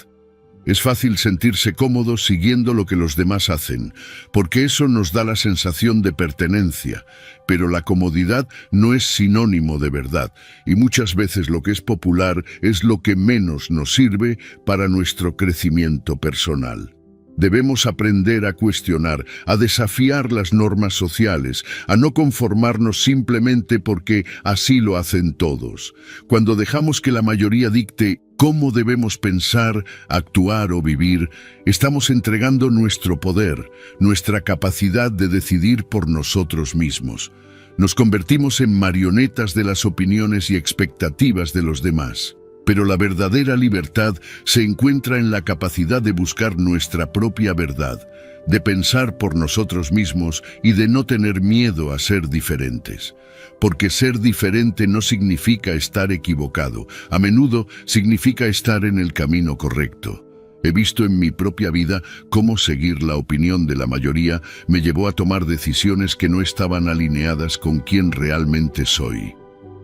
Es fácil sentirse cómodo siguiendo lo que los demás hacen, porque eso nos da la sensación de pertenencia, pero la comodidad no es sinónimo de verdad, y muchas veces lo que es popular es lo que menos nos sirve para nuestro crecimiento personal. Debemos aprender a cuestionar, a desafiar las normas sociales, a no conformarnos simplemente porque así lo hacen todos. Cuando dejamos que la mayoría dicte cómo debemos pensar, actuar o vivir, estamos entregando nuestro poder, nuestra capacidad de decidir por nosotros mismos. Nos convertimos en marionetas de las opiniones y expectativas de los demás. Pero la verdadera libertad se encuentra en la capacidad de buscar nuestra propia verdad, de pensar por nosotros mismos y de no tener miedo a ser diferentes. Porque ser diferente no significa estar equivocado, a menudo significa estar en el camino correcto. He visto en mi propia vida cómo seguir la opinión de la mayoría me llevó a tomar decisiones que no estaban alineadas con quien realmente soy.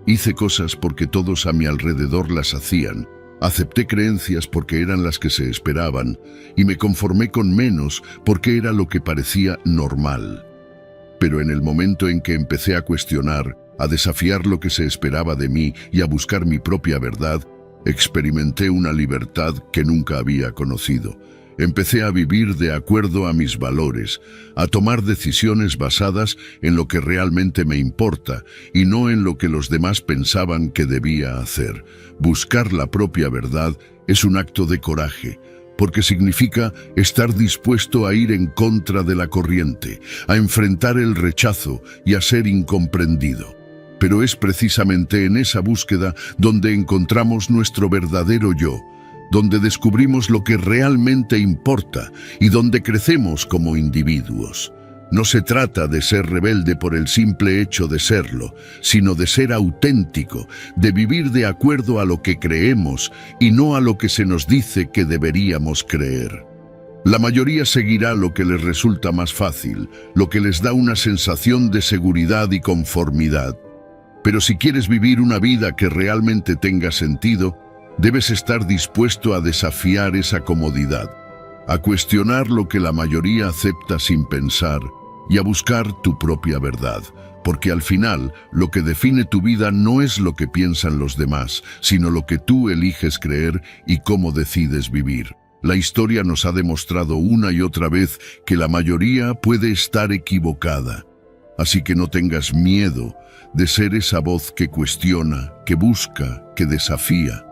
Hice cosas porque todos a mi alrededor las hacían. Acepté creencias porque eran las que se esperaban y me conformé con menos porque era lo que parecía normal. Pero en el momento en que empecé a cuestionar, a desafiar lo que se esperaba de mí y a buscar mi propia verdad, experimenté una libertad que nunca había conocido. Empecé a vivir de acuerdo a mis valores, a tomar decisiones basadas en lo que realmente me importa y no en lo que los demás pensaban que debía hacer. Buscar la propia verdad es un acto de coraje, porque significa estar dispuesto a ir en contra de la corriente, a enfrentar el rechazo y a ser incomprendido. Pero es precisamente en esa búsqueda donde encontramos nuestro verdadero yo, donde descubrimos lo que realmente importa y donde crecemos como individuos. No se trata de ser rebelde por el simple hecho de serlo, sino de ser auténtico, de vivir de acuerdo a lo que creemos y no a lo que se nos dice que deberíamos creer. La mayoría seguirá lo que les resulta más fácil, lo que les da una sensación de seguridad y conformidad. Pero si quieres vivir una vida que realmente tenga sentido, debes estar dispuesto a desafiar esa comodidad, a cuestionar lo que la mayoría acepta sin pensar y a buscar tu propia verdad, porque al final lo que define tu vida no es lo que piensan los demás, sino lo que tú eliges creer y cómo decides vivir. La historia nos ha demostrado una y otra vez que la mayoría puede estar equivocada, así que no tengas miedo de ser esa voz que cuestiona, que busca, que desafía.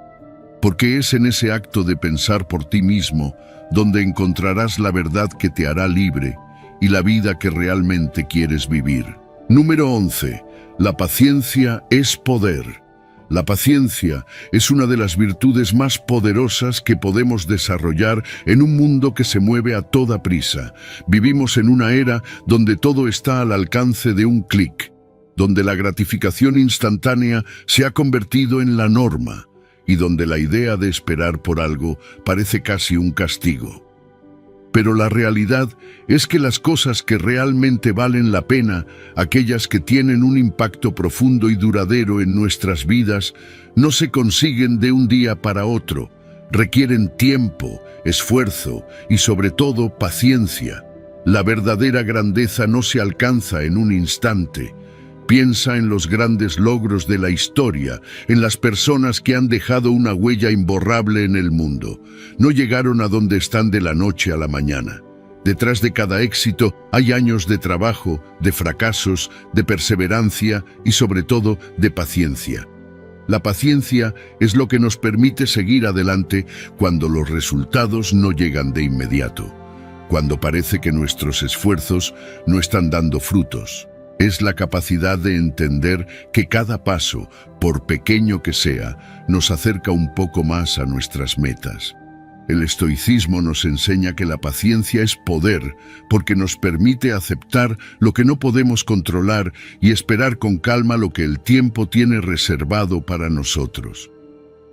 Porque es en ese acto de pensar por ti mismo donde encontrarás la verdad que te hará libre y la vida que realmente quieres vivir. Número 11. La paciencia es poder. La paciencia es una de las virtudes más poderosas que podemos desarrollar en un mundo que se mueve a toda prisa. Vivimos en una era donde todo está al alcance de un clic, donde la gratificación instantánea se ha convertido en la norma, y donde la idea de esperar por algo parece casi un castigo. Pero la realidad es que las cosas que realmente valen la pena, aquellas que tienen un impacto profundo y duradero en nuestras vidas, no se consiguen de un día para otro. Requieren tiempo, esfuerzo y sobre todo paciencia. La verdadera grandeza no se alcanza en un instante. Piensa en los grandes logros de la historia, en las personas que han dejado una huella imborrable en el mundo. No llegaron a donde están de la noche a la mañana. Detrás de cada éxito hay años de trabajo, de fracasos, de perseverancia y sobre todo de paciencia. La paciencia es lo que nos permite seguir adelante cuando los resultados no llegan de inmediato, cuando parece que nuestros esfuerzos no están dando frutos. Es la capacidad de entender que cada paso, por pequeño que sea, nos acerca un poco más a nuestras metas. El estoicismo nos enseña que la paciencia es poder, porque nos permite aceptar lo que no podemos controlar y esperar con calma lo que el tiempo tiene reservado para nosotros.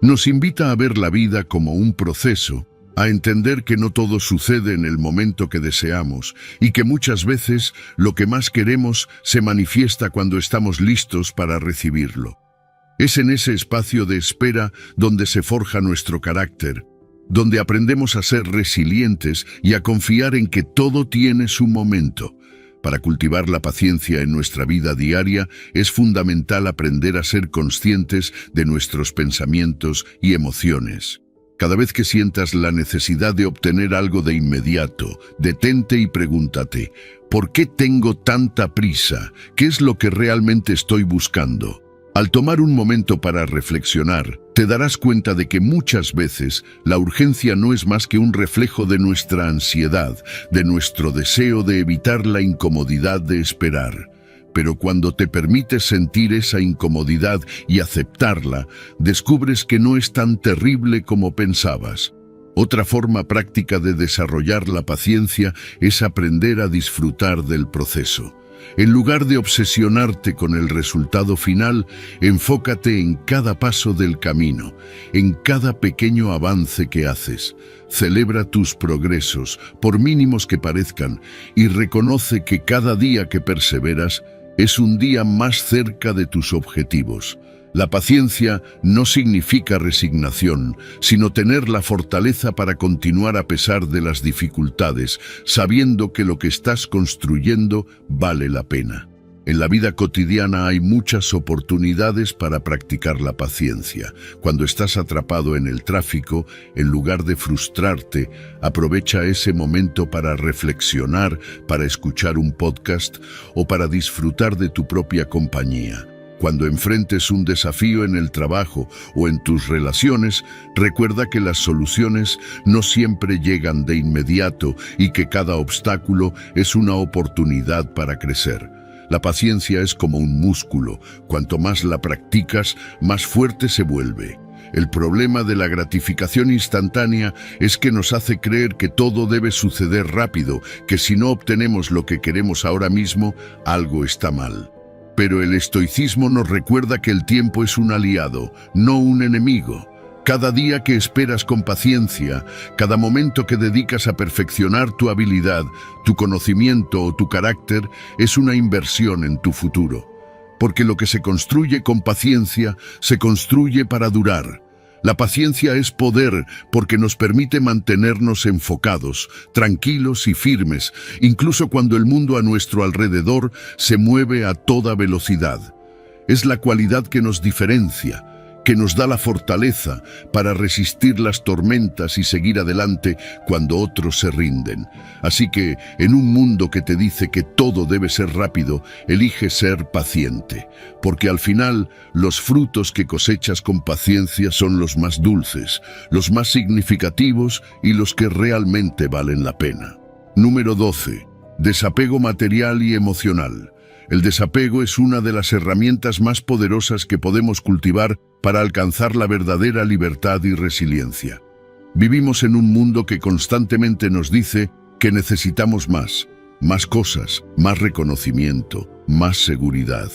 Nos invita a ver la vida como un proceso, a entender que no todo sucede en el momento que deseamos y que muchas veces lo que más queremos se manifiesta cuando estamos listos para recibirlo. Es en ese espacio de espera donde se forja nuestro carácter, donde aprendemos a ser resilientes y a confiar en que todo tiene su momento. Para cultivar la paciencia en nuestra vida diaria es fundamental aprender a ser conscientes de nuestros pensamientos y emociones. Cada vez que sientas la necesidad de obtener algo de inmediato, detente y pregúntate, ¿por qué tengo tanta prisa? ¿Qué es lo que realmente estoy buscando? Al tomar un momento para reflexionar, te darás cuenta de que muchas veces la urgencia no es más que un reflejo de nuestra ansiedad, de nuestro deseo de evitar la incomodidad de esperar. Pero cuando te permites sentir esa incomodidad y aceptarla, descubres que no es tan terrible como pensabas. Otra forma práctica de desarrollar la paciencia es aprender a disfrutar del proceso. En lugar de obsesionarte con el resultado final, enfócate en cada paso del camino, en cada pequeño avance que haces. Celebra tus progresos, por mínimos que parezcan, y reconoce que cada día que perseveras es un día más cerca de tus objetivos. La paciencia no significa resignación, sino tener la fortaleza para continuar a pesar de las dificultades, sabiendo que lo que estás construyendo vale la pena. En la vida cotidiana hay muchas oportunidades para practicar la paciencia. Cuando estás atrapado en el tráfico, en lugar de frustrarte, aprovecha ese momento para reflexionar, para escuchar un podcast o para disfrutar de tu propia compañía. Cuando enfrentes un desafío en el trabajo o en tus relaciones, recuerda que las soluciones no siempre llegan de inmediato y que cada obstáculo es una oportunidad para crecer. La paciencia es como un músculo. Cuanto más la practicas, más fuerte se vuelve. El problema de la gratificación instantánea es que nos hace creer que todo debe suceder rápido, que si no obtenemos lo que queremos ahora mismo, algo está mal. Pero el estoicismo nos recuerda que el tiempo es un aliado, no un enemigo. Cada día que esperas con paciencia, cada momento que dedicas a perfeccionar tu habilidad, tu conocimiento o tu carácter, es una inversión en tu futuro. Porque lo que se construye con paciencia, se construye para durar. La paciencia es poder porque nos permite mantenernos enfocados, tranquilos y firmes, incluso cuando el mundo a nuestro alrededor se mueve a toda velocidad. Es la cualidad que nos diferencia, que nos da la fortaleza para resistir las tormentas y seguir adelante cuando otros se rinden. Así que, en un mundo que te dice que todo debe ser rápido, elige ser paciente, porque al final los frutos que cosechas con paciencia son los más dulces, los más significativos y los que realmente valen la pena. Número 12. Desapego material y emocional. El desapego es una de las herramientas más poderosas que podemos cultivar para alcanzar la verdadera libertad y resiliencia. Vivimos en un mundo que constantemente nos dice que necesitamos más cosas, más reconocimiento, más seguridad.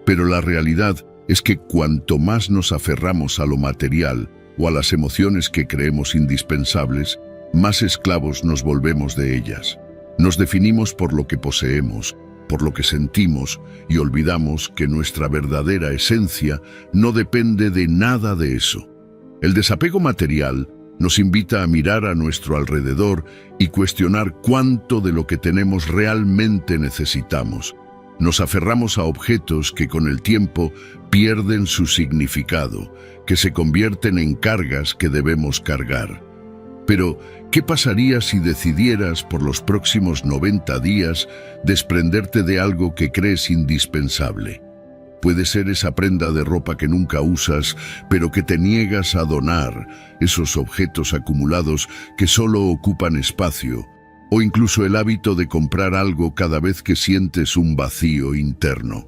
Pero la realidad es que cuanto más nos aferramos a lo material o a las emociones que creemos indispensables, más esclavos nos volvemos de ellas. Nos definimos por lo que poseemos, por lo que sentimos y olvidamos que nuestra verdadera esencia no depende de nada de eso. El desapego material nos invita a mirar a nuestro alrededor y cuestionar cuánto de lo que tenemos realmente necesitamos. Nos aferramos a objetos que con el tiempo pierden su significado, que se convierten en cargas que debemos cargar. Pero, ¿qué pasaría si decidieras por los próximos 90 días desprenderte de algo que crees indispensable? Puede ser esa prenda de ropa que nunca usas, pero que te niegas a donar, esos objetos acumulados que solo ocupan espacio, o incluso el hábito de comprar algo cada vez que sientes un vacío interno.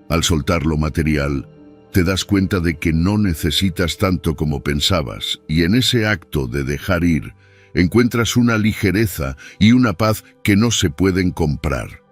Al soltar lo material, te das cuenta de que no necesitas tanto como pensabas, y en ese acto de dejar ir, encuentras una ligereza y una paz que no se pueden comprar.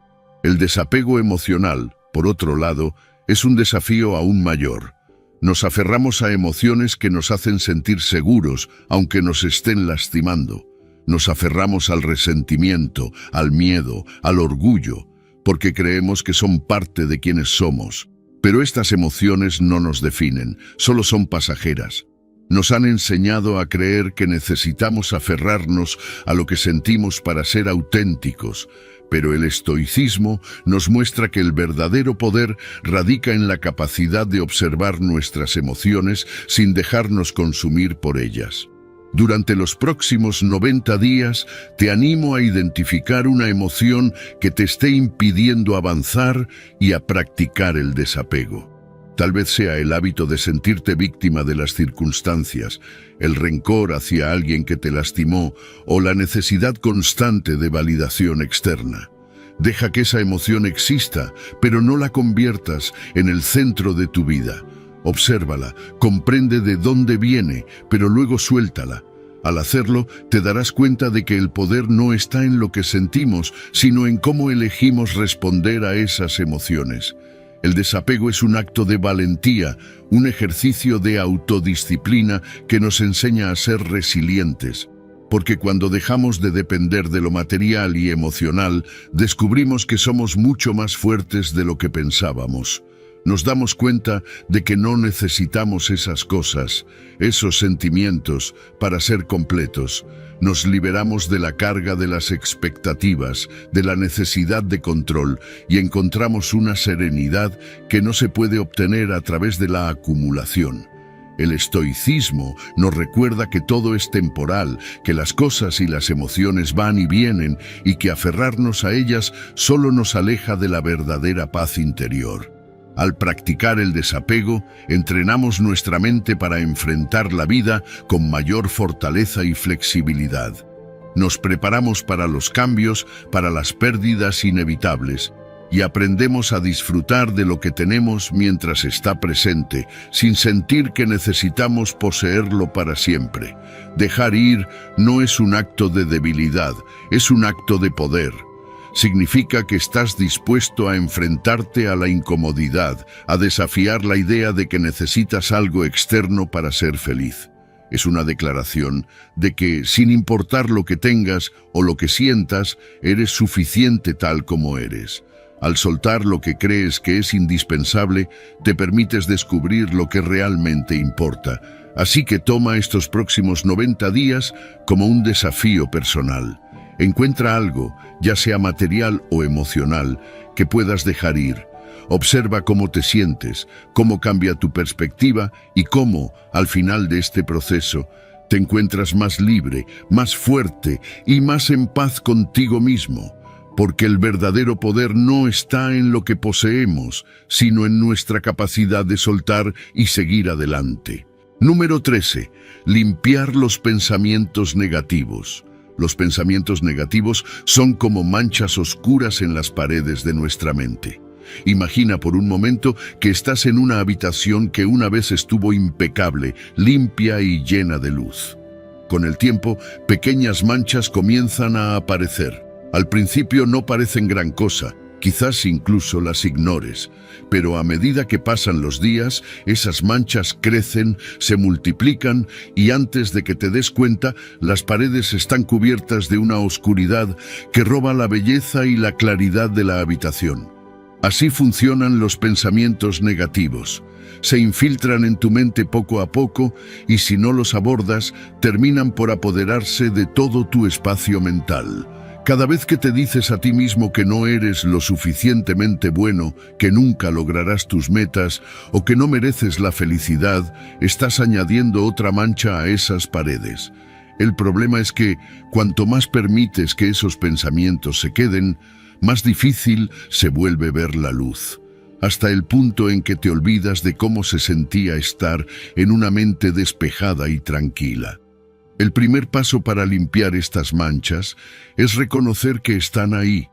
El desapego emocional, por otro lado, es un desafío aún mayor. Nos aferramos a emociones que nos hacen sentir seguros, aunque nos estén lastimando. Nos aferramos al resentimiento, al miedo, al orgullo, porque creemos que son parte de quienes somos. Pero estas emociones no nos definen, solo son pasajeras. Nos han enseñado a creer que necesitamos aferrarnos a lo que sentimos para ser auténticos, pero el estoicismo nos muestra que el verdadero poder radica en la capacidad de observar nuestras emociones sin dejarnos consumir por ellas. Durante los próximos 90 días, te animo a identificar una emoción que te esté impidiendo avanzar y a practicar el desapego. Tal vez sea el hábito de sentirte víctima de las circunstancias, el rencor hacia alguien que te lastimó o la necesidad constante de validación externa. Deja que esa emoción exista, pero no la conviertas en el centro de tu vida. Obsérvala, comprende de dónde viene, pero luego suéltala. Al hacerlo, te darás cuenta de que el poder no está en lo que sentimos, sino en cómo elegimos responder a esas emociones. El desapego es un acto de valentía, un ejercicio de autodisciplina que nos enseña a ser resilientes. Porque cuando dejamos de depender de lo material y emocional, descubrimos que somos mucho más fuertes de lo que pensábamos. Nos damos cuenta de que no necesitamos esas cosas, esos sentimientos, para ser completos. Nos liberamos de la carga de las expectativas, de la necesidad de control, y encontramos una serenidad que no se puede obtener a través de la acumulación. El estoicismo nos recuerda que todo es temporal, que las cosas y las emociones van y vienen, y que aferrarnos a ellas solo nos aleja de la verdadera paz interior. Al practicar el desapego, entrenamos nuestra mente para enfrentar la vida con mayor fortaleza y flexibilidad. Nos preparamos para los cambios, para las pérdidas inevitables, y aprendemos a disfrutar de lo que tenemos mientras está presente, sin sentir que necesitamos poseerlo para siempre. Dejar ir no es un acto de debilidad, es un acto de poder. Significa que estás dispuesto a enfrentarte a la incomodidad, a desafiar la idea de que necesitas algo externo para ser feliz. Es una declaración de que, sin importar lo que tengas o lo que sientas, eres suficiente tal como eres. Al soltar lo que crees que es indispensable, te permites descubrir lo que realmente importa. Así que toma estos próximos 90 días como un desafío personal. Encuentra algo, ya sea material o emocional, que puedas dejar ir. Observa cómo te sientes, cómo cambia tu perspectiva y cómo, al final de este proceso, te encuentras más libre, más fuerte y más en paz contigo mismo. Porque el verdadero poder no está en lo que poseemos, sino en nuestra capacidad de soltar y seguir adelante. Número 13. Limpiar los pensamientos negativos. Los pensamientos negativos son como manchas oscuras en las paredes de nuestra mente. Imagina por un momento que estás en una habitación que una vez estuvo impecable, limpia y llena de luz. Con el tiempo, pequeñas manchas comienzan a aparecer. Al principio no parecen gran cosa, quizás incluso las ignores, pero a medida que pasan los días, esas manchas crecen, se multiplican y antes de que te des cuenta, las paredes están cubiertas de una oscuridad que roba la belleza y la claridad de la habitación. Así funcionan los pensamientos negativos. Se infiltran en tu mente poco a poco y si no los abordas, terminan por apoderarse de todo tu espacio mental. Cada vez que te dices a ti mismo que no eres lo suficientemente bueno, que nunca lograrás tus metas o que no mereces la felicidad, estás añadiendo otra mancha a esas paredes. El problema es que, cuanto más permites que esos pensamientos se queden, más difícil se vuelve ver la luz, hasta el punto en que te olvidas de cómo se sentía estar en una mente despejada y tranquila. El primer paso para limpiar estas manchas es reconocer que están ahí.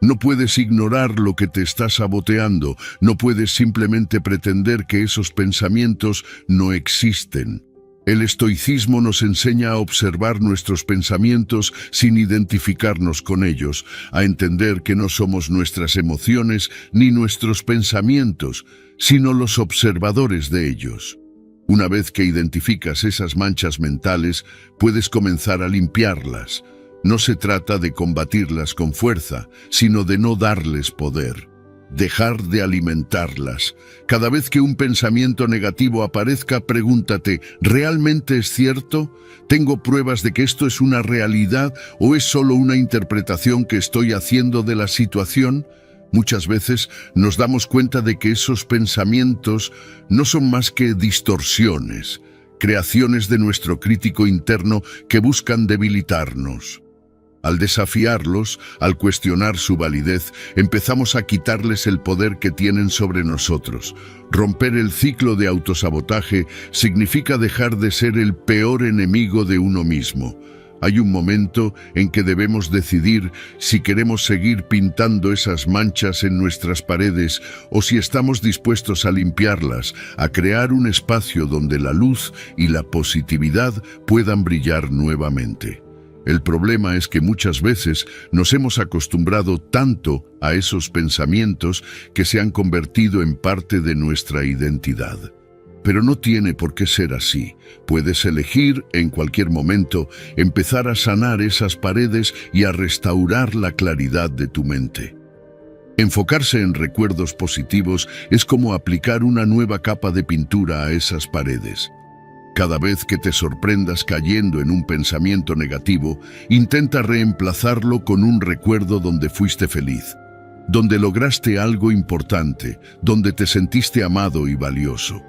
No puedes ignorar lo que te está saboteando, no puedes simplemente pretender que esos pensamientos no existen. El estoicismo nos enseña a observar nuestros pensamientos sin identificarnos con ellos, a entender que no somos nuestras emociones ni nuestros pensamientos, sino los observadores de ellos. Una vez que identificas esas manchas mentales, puedes comenzar a limpiarlas. No se trata de combatirlas con fuerza, sino de no darles poder. Dejar de alimentarlas. Cada vez que un pensamiento negativo aparezca, pregúntate, ¿realmente es cierto? ¿Tengo pruebas de que esto es una realidad o es solo una interpretación que estoy haciendo de la situación? Muchas veces nos damos cuenta de que esos pensamientos no son más que distorsiones, creaciones de nuestro crítico interno que buscan debilitarnos. Al desafiarlos, al cuestionar su validez, empezamos a quitarles el poder que tienen sobre nosotros. Romper el ciclo de autosabotaje significa dejar de ser el peor enemigo de uno mismo. Hay un momento en que debemos decidir si queremos seguir pintando esas manchas en nuestras paredes o si estamos dispuestos a limpiarlas, a crear un espacio donde la luz y la positividad puedan brillar nuevamente. El problema es que muchas veces nos hemos acostumbrado tanto a esos pensamientos que se han convertido en parte de nuestra identidad. Pero no tiene por qué ser así. Puedes elegir en cualquier momento empezar a sanar esas paredes y a restaurar la claridad de tu mente. Enfocarse en recuerdos positivos es como aplicar una nueva capa de pintura a esas paredes. Cada vez que te sorprendas cayendo en un pensamiento negativo, intenta reemplazarlo con un recuerdo donde fuiste feliz, donde lograste algo importante, donde te sentiste amado y valioso.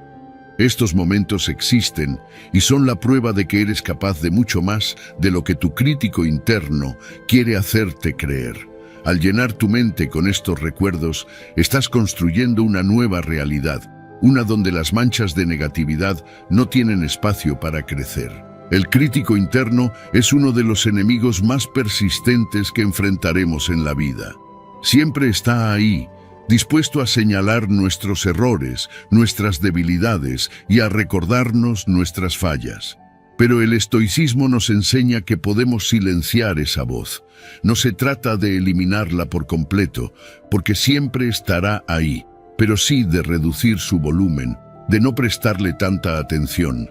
Estos momentos existen y son la prueba de que eres capaz de mucho más de lo que tu crítico interno quiere hacerte creer. Al llenar tu mente con estos recuerdos, estás construyendo una nueva realidad, una donde las manchas de negatividad no tienen espacio para crecer. El crítico interno es uno de los enemigos más persistentes que enfrentaremos en la vida. Siempre está ahí, dispuesto a señalar nuestros errores, nuestras debilidades y a recordarnos nuestras fallas. Pero el estoicismo nos enseña que podemos silenciar esa voz. No se trata de eliminarla por completo, porque siempre estará ahí, pero sí de reducir su volumen, de no prestarle tanta atención.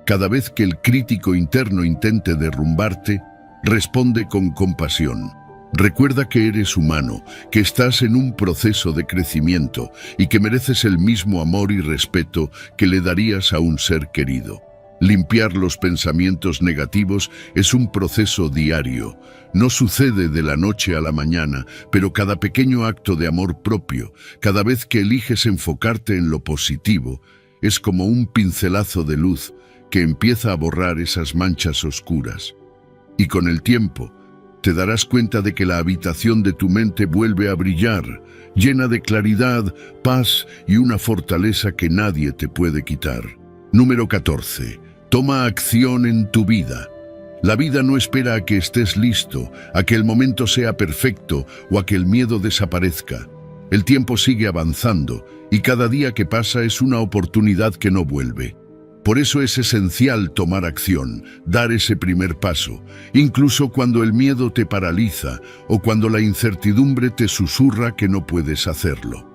Cada vez que el crítico interno intente derrumbarte, responde con compasión. Recuerda que eres humano, que estás en un proceso de crecimiento y que mereces el mismo amor y respeto que le darías a un ser querido. Limpiar los pensamientos negativos es un proceso diario. No sucede de la noche a la mañana, pero cada pequeño acto de amor propio, cada vez que eliges enfocarte en lo positivo, es como un pincelazo de luz que empieza a borrar esas manchas oscuras. Y con el tiempo, te darás cuenta de que la habitación de tu mente vuelve a brillar, llena de claridad, paz y una fortaleza que nadie te puede quitar. Número 14. Toma acción en tu vida. La vida no espera a que estés listo, a que el momento sea perfecto o a que el miedo desaparezca. El tiempo sigue avanzando y cada día que pasa es una oportunidad que no vuelve. Por eso es esencial tomar acción, dar ese primer paso, incluso cuando el miedo te paraliza o cuando la incertidumbre te susurra que no puedes hacerlo.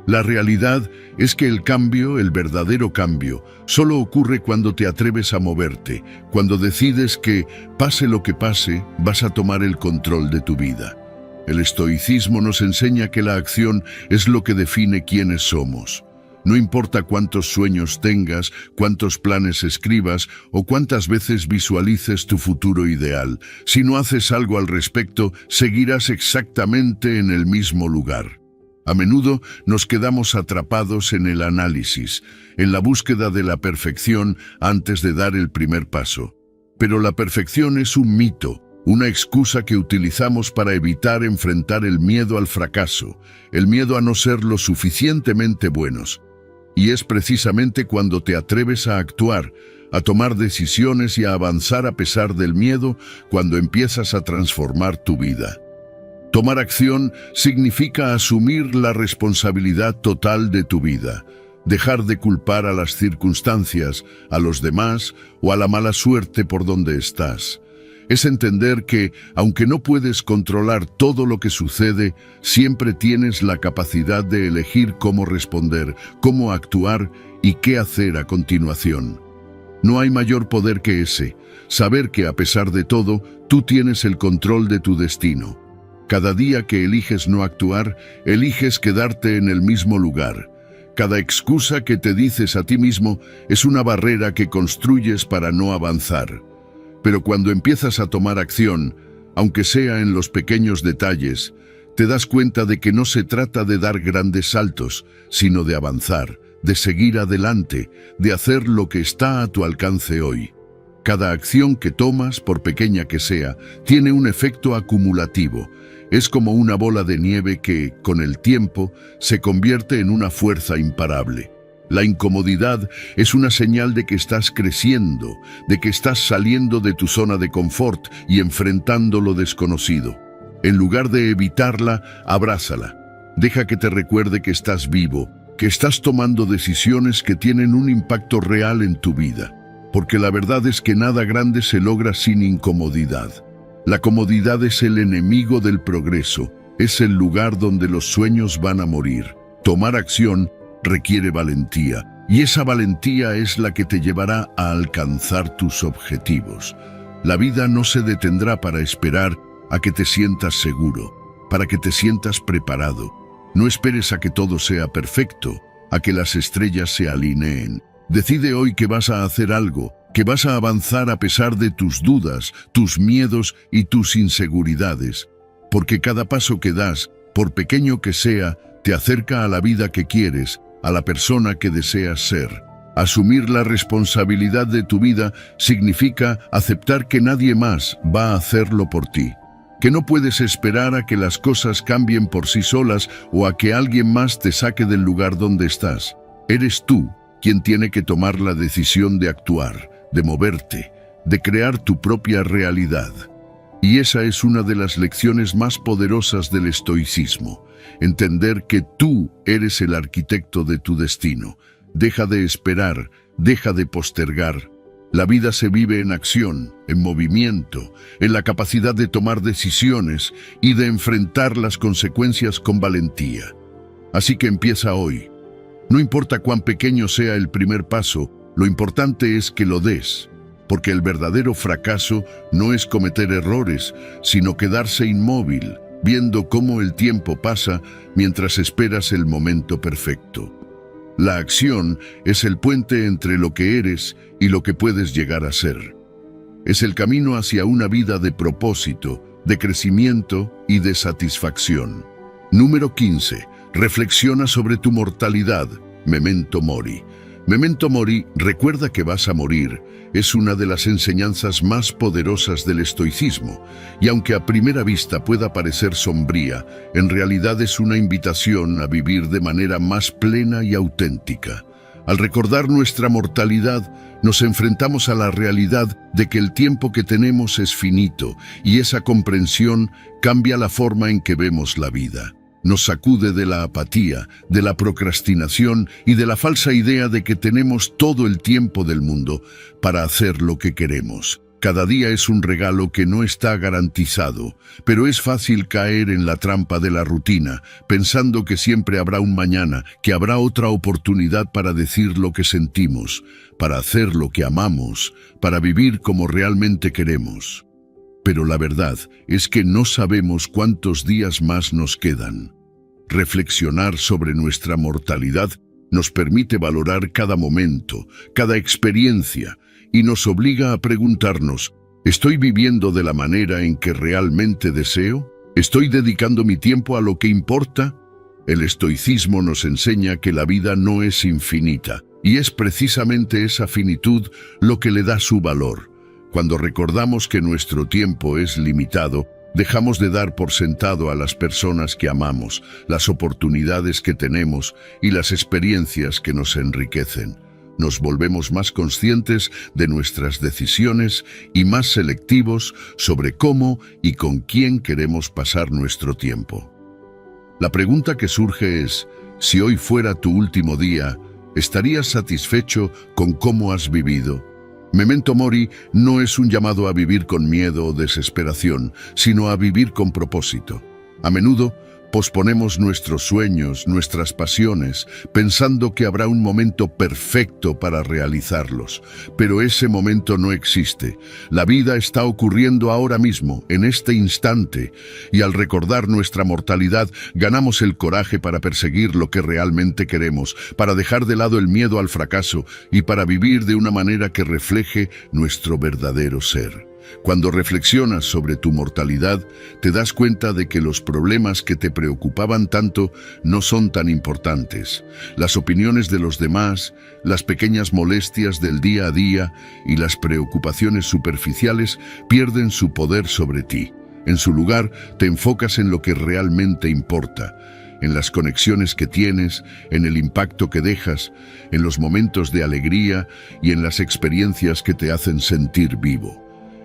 La realidad es que el cambio, el verdadero cambio, solo ocurre cuando te atreves a moverte, cuando decides que, pase lo que pase, vas a tomar el control de tu vida. El estoicismo nos enseña que la acción es lo que define quiénes somos. No importa cuántos sueños tengas, cuántos planes escribas o cuántas veces visualices tu futuro ideal, si no haces algo al respecto, seguirás exactamente en el mismo lugar. A menudo nos quedamos atrapados en el análisis, en la búsqueda de la perfección antes de dar el primer paso. Pero la perfección es un mito, una excusa que utilizamos para evitar enfrentar el miedo al fracaso, el miedo a no ser lo suficientemente buenos. Y es precisamente cuando te atreves a actuar, a tomar decisiones y a avanzar a pesar del miedo, cuando empiezas a transformar tu vida. Tomar acción significa asumir la responsabilidad total de tu vida, dejar de culpar a las circunstancias, a los demás o a la mala suerte por donde estás. Es entender que, aunque no puedes controlar todo lo que sucede, siempre tienes la capacidad de elegir cómo responder, cómo actuar y qué hacer a continuación. No hay mayor poder que ese, saber que a pesar de todo, tú tienes el control de tu destino. Cada día que eliges no actuar, eliges quedarte en el mismo lugar. Cada excusa que te dices a ti mismo es una barrera que construyes para no avanzar. Pero cuando empiezas a tomar acción, aunque sea en los pequeños detalles, te das cuenta de que no se trata de dar grandes saltos, sino de avanzar, de seguir adelante, de hacer lo que está a tu alcance hoy. Cada acción que tomas, por pequeña que sea, tiene un efecto acumulativo. Es como una bola de nieve que, con el tiempo, se convierte en una fuerza imparable. La incomodidad es una señal de que estás creciendo, de que estás saliendo de tu zona de confort y enfrentando lo desconocido. En lugar de evitarla, abrázala. Deja que te recuerde que estás vivo, que estás tomando decisiones que tienen un impacto real en tu vida. Porque la verdad es que nada grande se logra sin incomodidad. La comodidad es el enemigo del progreso, es el lugar donde los sueños van a morir. Tomar acción requiere valentía, y esa valentía es la que te llevará a alcanzar tus objetivos. La vida no se detendrá para esperar a que te sientas seguro, para que te sientas preparado. No esperes a que todo sea perfecto, a que las estrellas se alineen. Decide hoy que vas a hacer algo, que vas a avanzar a pesar de tus dudas, tus miedos y tus inseguridades. Porque cada paso que das, por pequeño que sea, te acerca a la vida que quieres, a la persona que deseas ser. Asumir la responsabilidad de tu vida significa aceptar que nadie más va a hacerlo por ti. Que no puedes esperar a que las cosas cambien por sí solas o a que alguien más te saque del lugar donde estás. Eres tú quien tiene que tomar la decisión de actuar, de moverte, de crear tu propia realidad. Y esa es una de las lecciones más poderosas del estoicismo. Entender que tú eres el arquitecto de tu destino. Deja de esperar, deja de postergar. La vida se vive en acción, en movimiento, en la capacidad de tomar decisiones y de enfrentar las consecuencias con valentía. Así que empieza hoy. No importa cuán pequeño sea el primer paso, lo importante es que lo des, porque el verdadero fracaso no es cometer errores, sino quedarse inmóvil, viendo cómo el tiempo pasa mientras esperas el momento perfecto. La acción es el puente entre lo que eres y lo que puedes llegar a ser. Es el camino hacia una vida de propósito, de crecimiento y de satisfacción. Número 15. Reflexiona sobre tu mortalidad. Memento mori. Memento mori, recuerda que vas a morir, es una de las enseñanzas más poderosas del estoicismo, y aunque a primera vista pueda parecer sombría, en realidad es una invitación a vivir de manera más plena y auténtica. Al recordar nuestra mortalidad, nos enfrentamos a la realidad de que el tiempo que tenemos es finito, y esa comprensión cambia la forma en que vemos la vida. Nos sacude de la apatía, de la procrastinación y de la falsa idea de que tenemos todo el tiempo del mundo para hacer lo que queremos. Cada día es un regalo que no está garantizado, pero es fácil caer en la trampa de la rutina, pensando que siempre habrá un mañana, que habrá otra oportunidad para decir lo que sentimos, para hacer lo que amamos, para vivir como realmente queremos. Pero la verdad es que no sabemos cuántos días más nos quedan. Reflexionar sobre nuestra mortalidad nos permite valorar cada momento, cada experiencia, y nos obliga a preguntarnos, ¿estoy viviendo de la manera en que realmente deseo? ¿Estoy dedicando mi tiempo a lo que importa? El estoicismo nos enseña que la vida no es infinita, y es precisamente esa finitud lo que le da su valor. Cuando recordamos que nuestro tiempo es limitado, dejamos de dar por sentado a las personas que amamos, las oportunidades que tenemos y las experiencias que nos enriquecen. Nos volvemos más conscientes de nuestras decisiones y más selectivos sobre cómo y con quién queremos pasar nuestro tiempo. La pregunta que surge es, si hoy fuera tu último día, ¿estarías satisfecho con cómo has vivido? Memento mori no es un llamado a vivir con miedo o desesperación, sino a vivir con propósito. A menudo, posponemos nuestros sueños, nuestras pasiones, pensando que habrá un momento perfecto para realizarlos. Pero ese momento no existe. La vida está ocurriendo ahora mismo, en este instante, y al recordar nuestra mortalidad, ganamos el coraje para perseguir lo que realmente queremos, para dejar de lado el miedo al fracaso y para vivir de una manera que refleje nuestro verdadero ser. Cuando reflexionas sobre tu mortalidad, te das cuenta de que los problemas que te preocupaban tanto no son tan importantes. Las opiniones de los demás, las pequeñas molestias del día a día y las preocupaciones superficiales pierden su poder sobre ti. En su lugar, te enfocas en lo que realmente importa. en las conexiones que tienes, en el impacto que dejas, en los momentos de alegría y en las experiencias que te hacen sentir vivo.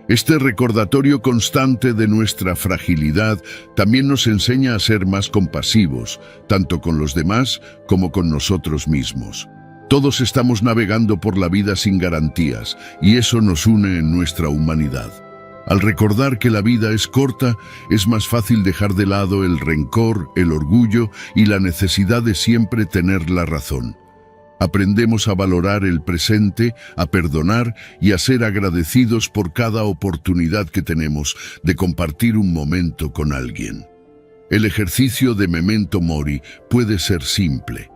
Este recordatorio constante de nuestra fragilidad también nos enseña a ser más compasivos, tanto con los demás como con nosotros mismos. Todos estamos navegando por la vida sin garantías, y eso nos une en nuestra humanidad. Al recordar que la vida es corta, es más fácil dejar de lado el rencor, el orgullo y la necesidad de siempre tener la razón. Aprendemos a valorar el presente, a perdonar y a ser agradecidos por cada oportunidad que tenemos de compartir un momento con alguien. El ejercicio de Memento Mori puede ser simple.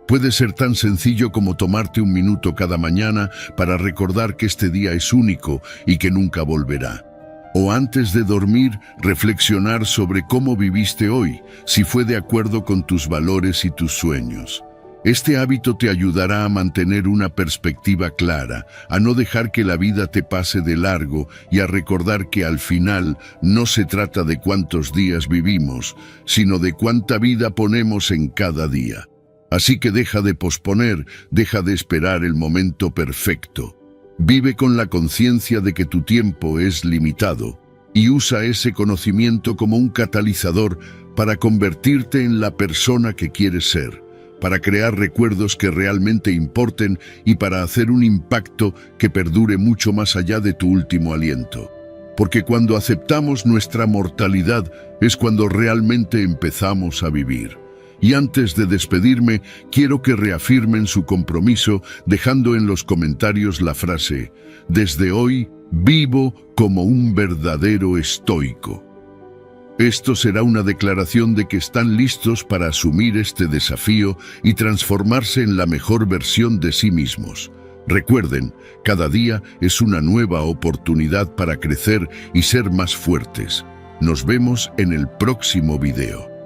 Puede ser tan sencillo como tomarte un minuto cada mañana para recordar que este día es único y que nunca volverá. O antes de dormir, reflexionar sobre cómo viviste hoy, si fue de acuerdo con tus valores y tus sueños. Este hábito te ayudará a mantener una perspectiva clara, a no dejar que la vida te pase de largo y a recordar que al final no se trata de cuántos días vivimos, sino de cuánta vida ponemos en cada día. Así que deja de posponer, deja de esperar el momento perfecto. Vive con la conciencia de que tu tiempo es limitado y usa ese conocimiento como un catalizador para convertirte en la persona que quieres ser, para crear recuerdos que realmente importen y para hacer un impacto que perdure mucho más allá de tu último aliento. Porque cuando aceptamos nuestra mortalidad es cuando realmente empezamos a vivir. Y antes de despedirme, quiero que reafirmen su compromiso dejando en los comentarios la frase: desde hoy vivo como un verdadero estoico. Esto será una declaración de que están listos para asumir este desafío y transformarse en la mejor versión de sí mismos. Recuerden, cada día es una nueva oportunidad para crecer y ser más fuertes. Nos vemos en el próximo video.